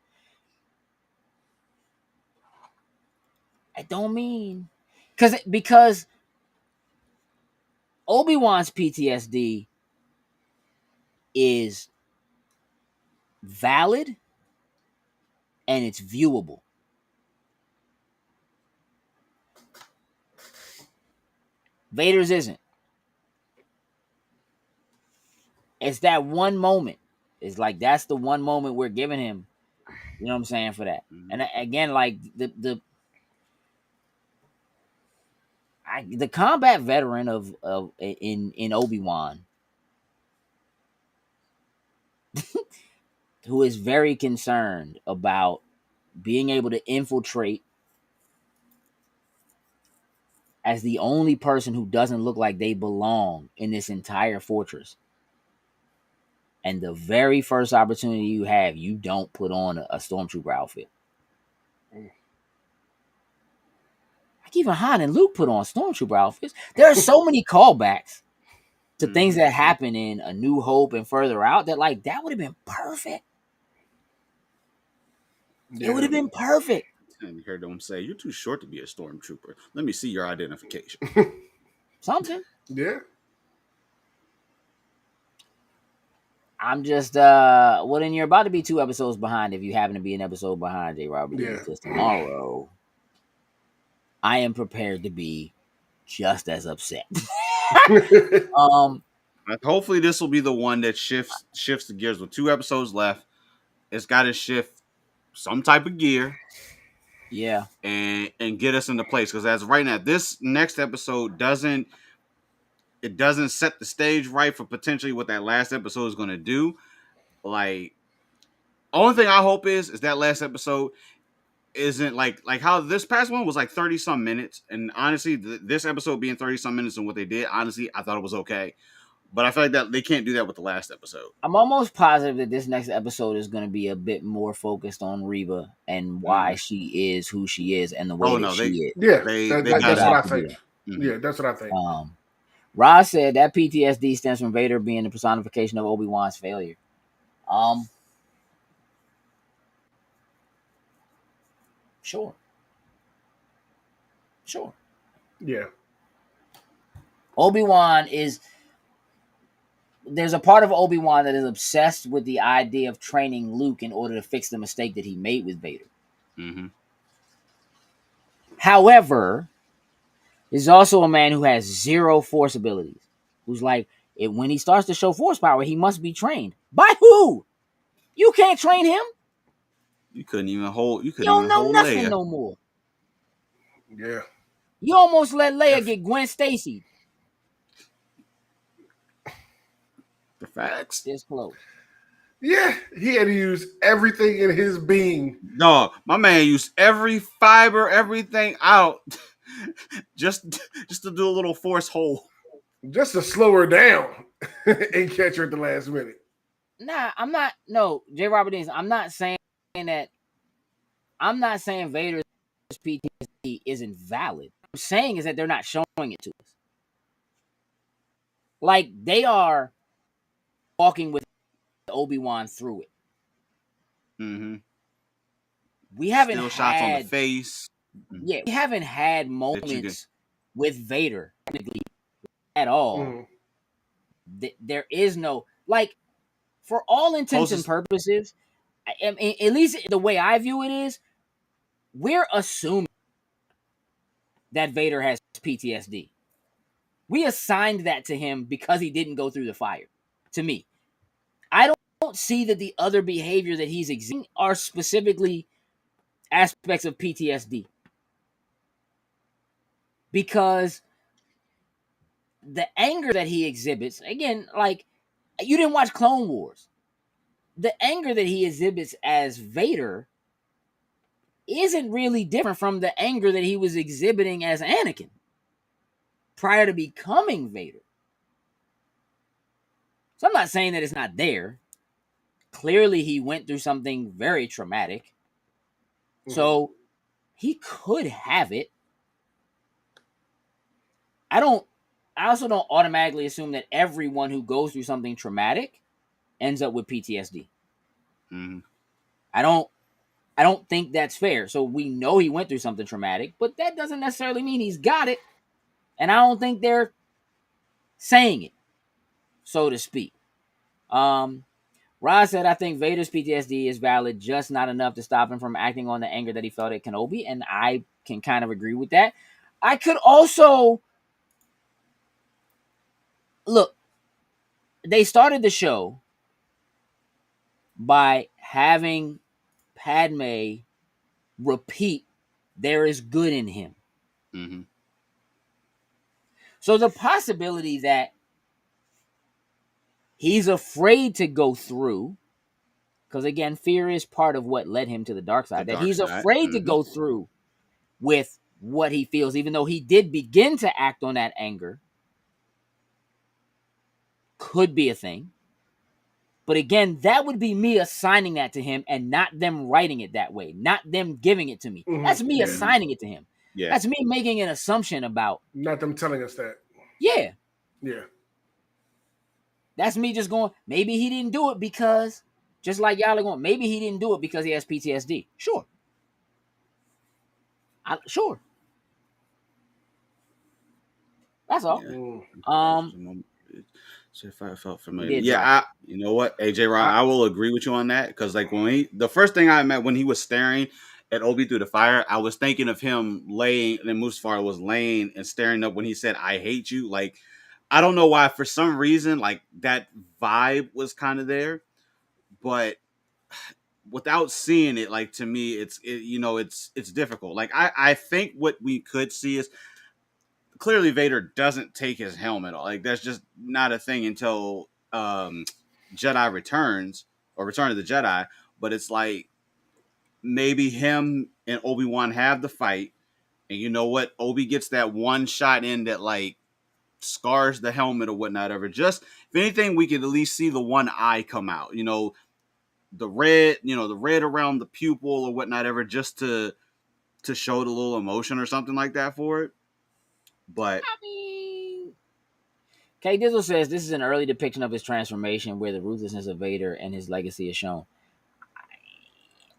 I don't mean because Obi-Wan's PTSD is valid and it's viewable. Vader's isn't. It's that one moment. It's like that's the one moment we're giving him. You know what I'm saying for that. And again, like the combat veteran of in Obi-Wan, who is very concerned about being able to infiltrate as the only person who doesn't look like they belong in this entire fortress. and the very first opportunity you have, you don't put on a stormtrooper outfit. Like even Han and Luke put on stormtrooper outfits. There are so many callbacks to things that happen in A New Hope and further out that like that would have been perfect. Yeah. It would have been perfect. And you heard them say, "You're too short to be a stormtrooper. Let me see your identification." Something. Yeah. I'm just well then you're about to be 2 episodes behind if you happen to be an episode behind, J. Robert. Yeah. Because tomorrow I am prepared to be just as upset. Hopefully this will be the one that shifts the gears with 2 episodes left. It's got to shift some type of gear. Yeah. And get us into place, because as of right now, this next episode doesn't set the stage right for potentially what that last episode is going to do. Like, only thing I hope is that last episode isn't like how this past one was like 30 some minutes, and honestly, this episode being 30 some minutes and what they did, honestly, I thought it was okay. But I feel like that they can't do that with the last episode. I'm almost positive that this next episode is going to be a bit more focused on Reva and why she is who she is and the way she is. Yeah, that's what I think. Yeah, that's what I think. Roz said that PTSD stems from Vader being the personification of Obi-Wan's failure. Sure. Yeah. Obi-Wan is... There's a part of Obi-Wan that is obsessed with the idea of training Luke in order to fix the mistake that he made with Vader. Mm-hmm. However, there's also a man who has 0 force abilities. Who's like, when he starts to show force power, he must be trained. By who? You can't train him. You couldn't even hold. You don't know nothing no more. Yeah. You almost let Leia get Gwen Stacy. The facts. This close. Yeah, he had to use everything in his being. Dog, my man used every fiber, everything out, just to do a little force hold. Just to slow her down and catch her at the last minute. Nah, I'm not. No, J. Robert Deans, I'm not saying that. I'm not saying Vader's PTSD isn't valid. What I'm saying is that they're not showing it to us. Like, they are walking with Obi-Wan through it. Mm-hmm. We haven't Still had shots on the face. Yeah, we haven't had moments with Vader at all. Mm-hmm. There is no, like, for all intents and purposes, at least the way I view it is, we're assuming that Vader has PTSD. We assigned that to him because he didn't go through the fire. To me, I don't see that the other behavior that he's exhibiting are specifically aspects of PTSD. Because the anger that he exhibits, again, like, you didn't watch Clone Wars. The anger that he exhibits as Vader isn't really different from the anger that he was exhibiting as Anakin prior to becoming Vader. So I'm not saying that it's not there. Clearly, he went through something very traumatic. Mm-hmm. So he could have it. I also don't automatically assume that everyone who goes through something traumatic ends up with PTSD. Mm-hmm. I don't think that's fair. So we know he went through something traumatic, but that doesn't necessarily mean he's got it. And I don't think they're saying it, so to speak. Roz said, I think Vader's PTSD is valid, just not enough to stop him from acting on the anger that he felt at Kenobi. And I can kind of agree with that. I could also... Look, they started the show by having Padme repeat, there is good in him. Mm-hmm. So the possibility that he's afraid to go through, because again, fear is part of what led him to the dark side, that he's afraid to go through with what he feels, even though he did begin to act on that anger, could be a thing. But again, that would be me assigning that to him and not them writing it that way, not them giving it to me. Mhm. That's me Yeah. assigning it to him. Yeah. That's me making an assumption about. Not them telling us that. Yeah. Yeah. That's me just going, maybe he didn't do it because, just like y'all are going, maybe he didn't do it because he has PTSD. Sure. Sure. That's all. Mm. So if I felt familiar, did yeah, you know what, AJ Ron, I will agree with you on that because like the first thing I met when he was staring at Obi through the fire, I was thinking of him laying, and Mustafar was laying and staring up when he said, "I hate you." Like, I don't know why, for some reason, like that vibe was kind of there, but without seeing it, like to me, it's difficult. Like I think what we could see is clearly Vader doesn't take his helmet off. Like that's just not a thing until Jedi Returns or Return of the Jedi. But it's like maybe him and Obi-Wan have the fight, and you know what? Obi gets that one shot in that like scars the helmet or whatnot ever. Just if anything, we could at least see the one eye come out. You know, the red around the pupil or whatnot ever, just to show the little emotion or something like that for it. But I mean, K Dizzle says this is an early depiction of his transformation where the ruthlessness of Vader and his legacy is shown.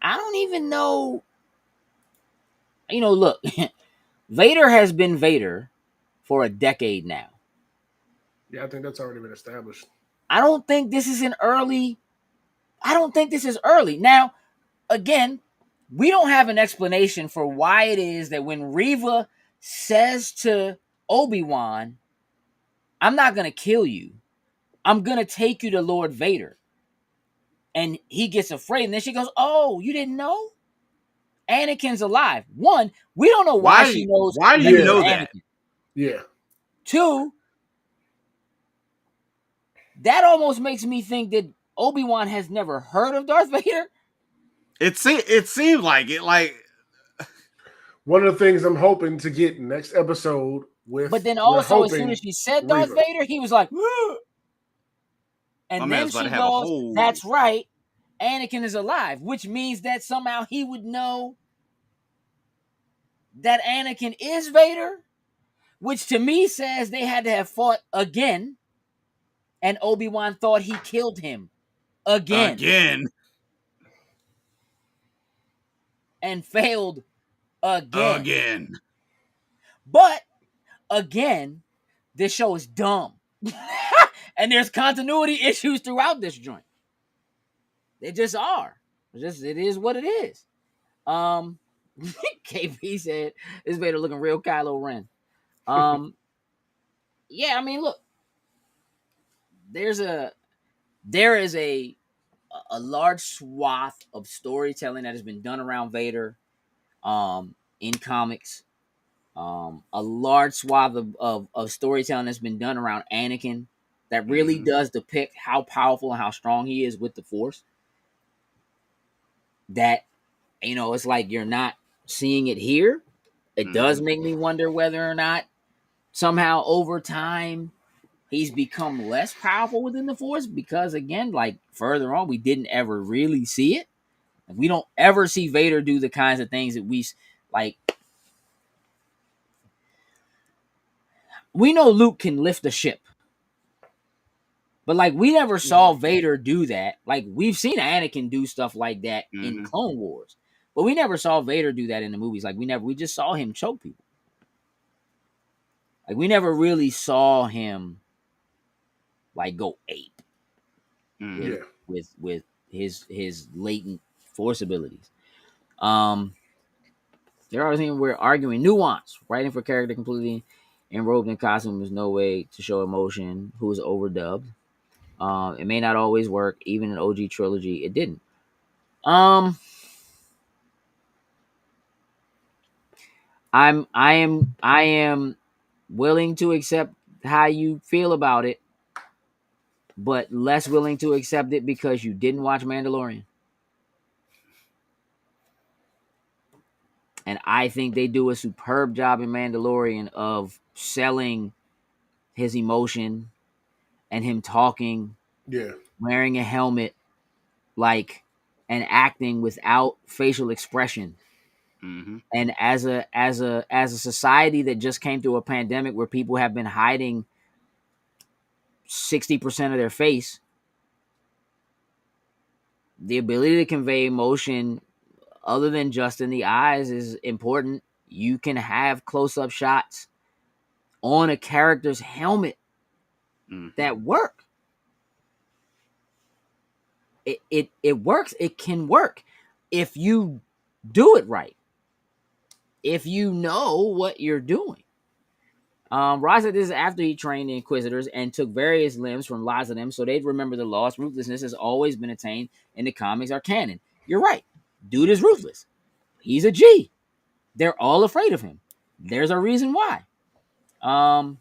I don't even know. You know, look, Vader has been Vader for a decade now. Yeah, I think that's already been established. I don't think this is early. Now, again, we don't have an explanation for why it is that when Reva says to Obi-Wan, "I'm not going to kill you. I'm going to take you to Lord Vader." And he gets afraid. And then she goes, "Oh, you didn't know? Anakin's alive." One, we don't know why she knows. Why do you know that? Yeah. Two, that almost makes me think that Obi-Wan has never heard of Darth Vader. It seemed like it. Like one of the things I'm hoping to get next episode with. But then also, as soon as she said Darth Vader, he was like, "Whoa." And then she goes, "That's right, Anakin is alive," which means that somehow he would know that Anakin is Vader, which to me says they had to have fought again, and Obi-Wan thought he killed him again. And failed again. But again, this show is dumb. And there's continuity issues throughout this joint. They just are. It is what it is. KP said this Vader looking real Kylo Ren. Yeah, I mean, look, there is a large swath of storytelling that has been done around Vader in comics. A large swath of storytelling that's been done around Anakin that really does depict how powerful and how strong he is with the Force. That, you know, it's like you're not seeing it here. It does make me wonder whether or not somehow over time he's become less powerful within the Force, because again, like further on, we didn't ever really see it. We don't ever see Vader do the kinds of things that we like. We know Luke can lift a ship, but like we never saw Vader do that. Like we've seen Anakin do stuff like that in Clone Wars, but we never saw Vader do that in the movies. Like we just saw him choke people. Like we never really saw him like go ape with his latent Force abilities. There are things we're arguing nuance, writing for character completely enrobed in costume was no way to show emotion, who is overdubbed. It may not always work. Even in OG trilogy, it didn't. I am willing to accept how you feel about it, but less willing to accept it because you didn't watch Mandalorian. And I think they do a superb job in Mandalorian of selling his emotion and him talking wearing a helmet, like, and acting without facial expression. Mm-hmm. And as a society that just came through a pandemic where people have been hiding 60% of their face, the ability to convey emotion other than just in the eyes is important. You can have close-up shots on a character's helmet that work. It works. It can work if you do it right. If you know what you're doing. Rod said this is after he trained the Inquisitors and took various limbs from lots of them so they'd remember the loss. Ruthlessness has always been attained in the comics or canon. You're right. Dude is ruthless. He's a G. They're all afraid of him. There's a reason why. So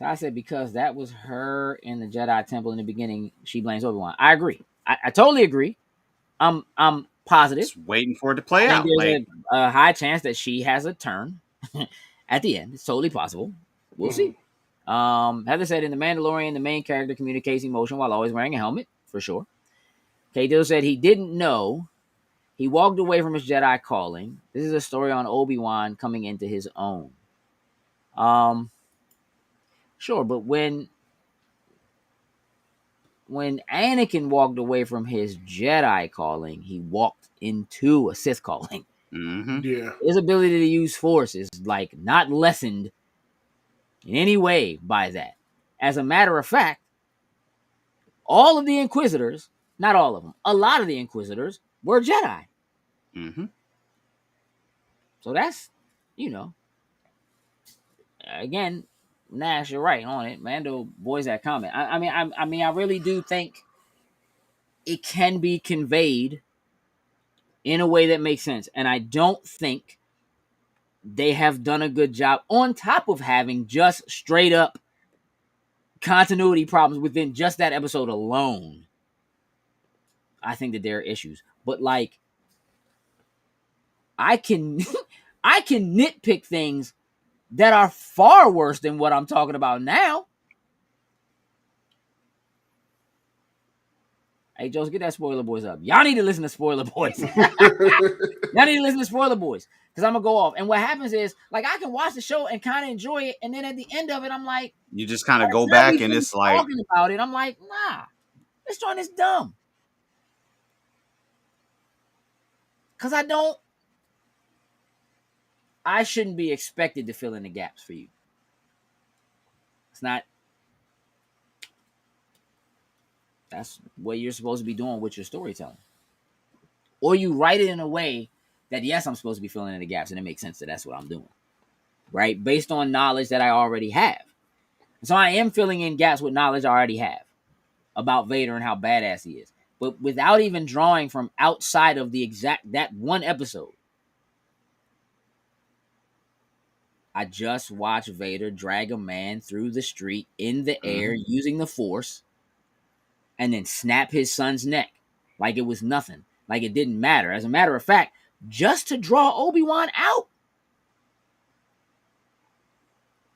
I said because that was her in the Jedi Temple in the beginning, she blames Obi-Wan. I agree. I totally agree. I'm positive. Just waiting for it to play out. There's a high chance that she has a turn at the end. It's totally possible. We'll see. Heather said in The Mandalorian, the main character communicates emotion while always wearing a helmet, for sure. K-Dill said he didn't know. He walked away from his Jedi calling. This is a story on Obi-Wan coming into his own. Sure, but when Anakin walked away from his Jedi calling, he walked into a Sith calling. Mm-hmm. Yeah. His ability to use Force is like not lessened in any way by that. As a matter of fact, all of the Inquisitors, not all of them, a lot of the Inquisitors were Jedi. Mm-hmm. So that's, again, Nash, you're right on it. Mando voiced that comment. I mean, I really do think it can be conveyed in a way that makes sense. And I don't think they have done a good job on top of having just straight up continuity problems within just that episode alone. I think that there are issues. But like, I can nitpick things that are far worse than what I'm talking about now. Hey, Joseph, get that Spoiler Boys up. Y'all need to listen to Spoiler Boys. Y'all need to listen to Spoiler Boys because I'm going to go off. And what happens is, like, I can watch the show and kind of enjoy it. And then at the end of it, I'm like... You just kind of go back and it's like... talking about it, I'm like, nah, this joint is dumb. Because I shouldn't be expected to fill in the gaps for you. It's not... That's what you're supposed to be doing with your storytelling. Or you write it in a way that, yes, I'm supposed to be filling in the gaps, and it makes sense that that's what I'm doing. Right? Based on knowledge that I already have. So I am filling in gaps with knowledge I already have about Vader and how badass he is. But without even drawing from outside of that one episode. I just watched Vader drag a man through the street in the air using the Force. And then snap his son's neck like it was nothing, like it didn't matter. As a matter of fact, just to draw Obi-Wan out.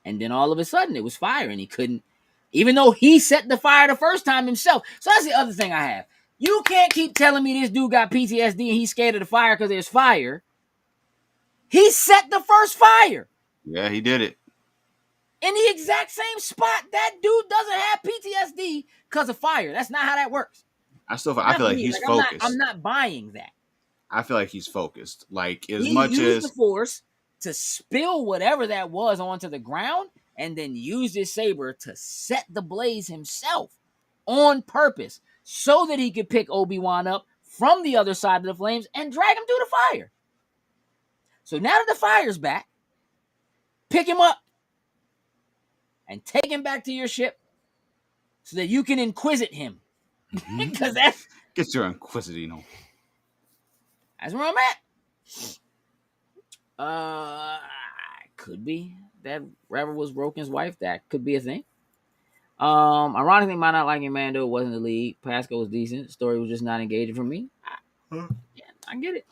And then all of a sudden it was fire and he couldn't, even though he set the fire the first time himself. So that's the other thing I have. You can't keep telling me this dude got PTSD and he's scared of the fire because there's fire. He set the first fire. Yeah, he did it. In the exact same spot. That dude doesn't have PTSD because of fire. That's not how that works. I feel like he's focused. I'm not buying that. I feel like he's focused. Like he used the Force to spill whatever that was onto the ground and then used his saber to set the blaze himself on purpose so that he could pick Obi-Wan up from the other side of the flames and drag him through the fire. So now that the fire's back, pick him up and take him back to your ship so that you can inquisit him. Because that's... Get your inquisiting. That's where I'm at. Could be that Rever was Roken's wife. That could be a thing. Ironically, my not liking Mando wasn't the lead. Pasco was decent. The story was just not engaging for me. Yeah, I get it.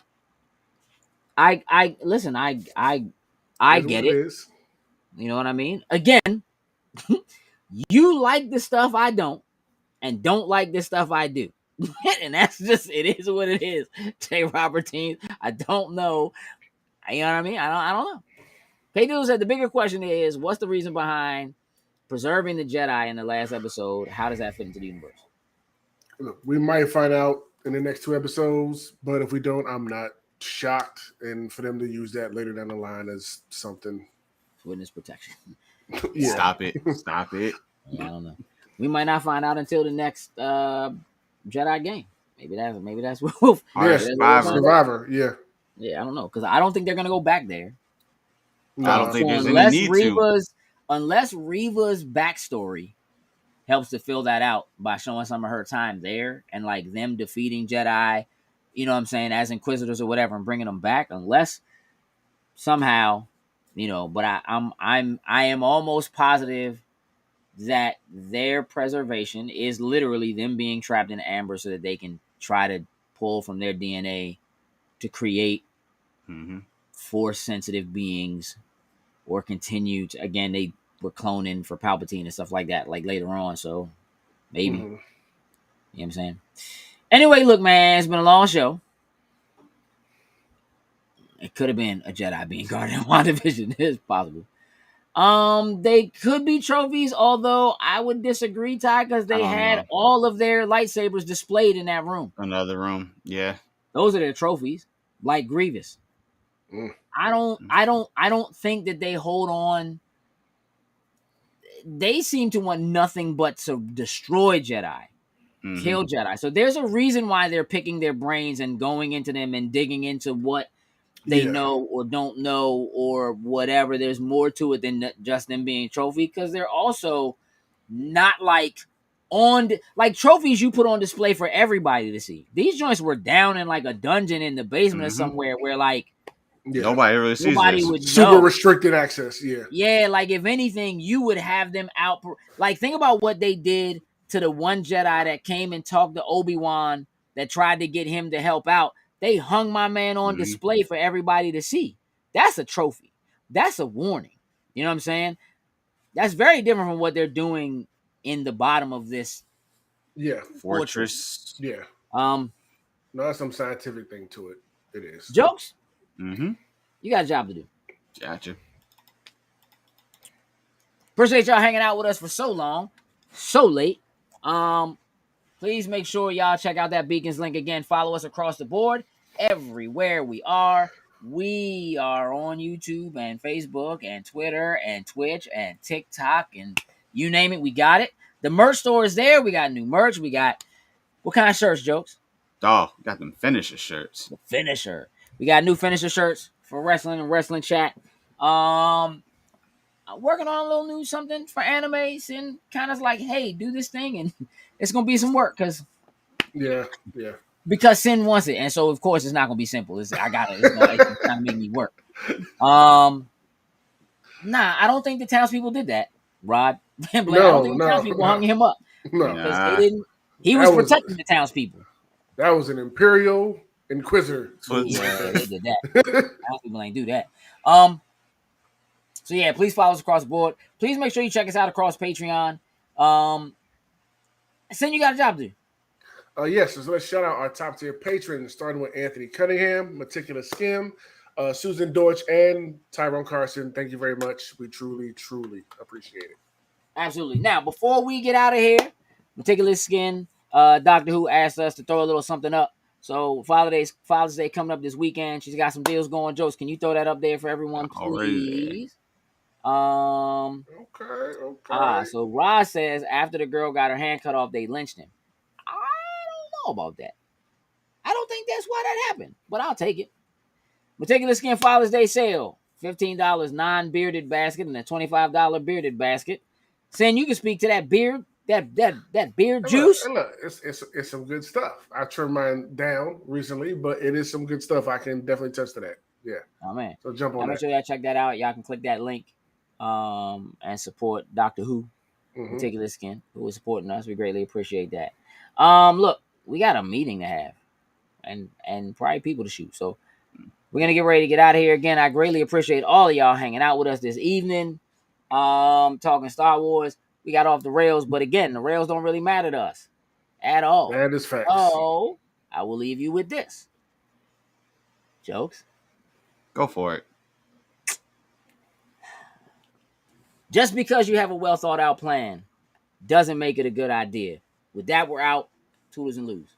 I listen. I get it. You know what I mean? Again, You like the stuff I don't, and don't like the stuff I do. And that's just, it is what it is. J. Robertine, I don't know. You know what I mean? I don't know. K-Doodle said the bigger question is, what's the reason behind preserving the Jedi in the last episode? How does that fit into the universe? Look, we might find out in the next 2 episodes, but if we don't, I'm not shocked. And for them to use that later down the line as something. Witness protection. Yeah. Stop it. Stop it. Yeah, I don't know. We might not find out until the next Jedi game. Maybe that's what we'll. Yeah, Survivor. Yeah. Yeah, I don't know, because I don't think they're gonna go back there. I don't think there's any need to. Unless Reva's backstory helps to fill that out by showing some of her time there and like them defeating Jedi, you know what I'm saying, as Inquisitors or whatever, and bringing them back. Unless somehow, you know, but I am almost positive that their preservation is literally them being trapped in amber so that they can try to pull from their DNA to create Force-sensitive beings, or continue to, again, they were cloning for Palpatine and stuff like that, like later on. So maybe, you know what I'm saying? Anyway, look, man, it's been a long show. It could have been a Jedi being guarded in WandaVision. It's possible. They could be trophies, although I would disagree, Ty, because they had all of their lightsabers displayed in that room. Another room, yeah. Those are their trophies, like Grievous. I don't think that they hold on. They seem to want nothing but to destroy Jedi, kill Jedi. So there's a reason why they're picking their brains and going into them and digging into what they know or don't know or whatever. There's more to it than just them being trophy, because they're also not like like trophies you put on display for everybody to see. These joints were down in like a dungeon in the basement or somewhere where like nobody really sees this. Would super know. Restricted access. Yeah, like if anything, you would have them out. Like think about what they did to the one Jedi that came and talked to Obi-Wan that tried to get him to help out. They hung my man on display for everybody to see. That's a trophy. That's a warning. You know what I'm saying? That's very different from what they're doing in the bottom of this fortress. Yeah. No, that's some scientific thing to it. It is. Jokes? You got a job to do. Gotcha. Appreciate y'all hanging out with us for so long. So late. Please make sure y'all check out that Beacons link again. Follow us across the board. Everywhere we are. We are on YouTube and Facebook and Twitter and Twitch and TikTok and you name it, we got it. The merch store is there. We got new merch. We got, what kind of shirts, Jokes? Oh, got them finisher shirts. The finisher. We got new finisher shirts for wrestling and wrestling chat. I'm working on a little new something for anime, and kind of like, hey, do this thing, and it's gonna be some work because because Sin wants it, and so of course it's not gonna be simple. It's gonna make me work. Nah, I don't think the townspeople did that, Rod. I don't think the townspeople hung him up. No, they didn't. He was protecting the townspeople. That was an Imperial Inquisitor. Yeah, they did that. Townspeople ain't do that. So yeah, please follow us across the board. Please make sure you check us out across Patreon. Sin, you got a job to do. Yes, so let's shout out our top tier patrons, starting with Anthony Cunningham, Meticulous Skim, Susan Deutsch, and Tyrone Carson. Thank you very much. We truly, truly appreciate it. Absolutely. Now, before we get out of here, Meticulous Skin, Doctor Who asked us to throw a little something up. So Father's Day coming up this weekend. She's got some deals going. Jokes, can you throw that up there for everyone, please? Okay. So Rod says after the girl got her hand cut off, they lynched him. I don't know about that. I don't think that's why that happened, but I'll take it. Meticulous Skin Father's Day sale. $15 non-bearded basket and a $25 bearded basket. Saying you can speak to that beard, that beard juice. Look, it's some good stuff. I trimmed mine down recently, but it is some good stuff. I can definitely test to that. Yeah. Oh man. So jump on that. Make sure y'all check that out. Y'all can click that link and support Doctor Who, Meticulous Skin, who is supporting us. We greatly appreciate that. Look, we got a meeting to have and probably people to shoot. So we're gonna get ready to get out of here again. I greatly appreciate all of y'all hanging out with us this evening. Talking Star Wars. we got off the rails, but again, the rails don't really matter to us at all. That is facts. So I will leave you with this. Jokes. Go for it. Just because you have a well thought out plan doesn't make it a good idea. With that, we're out. Toodles and Loos.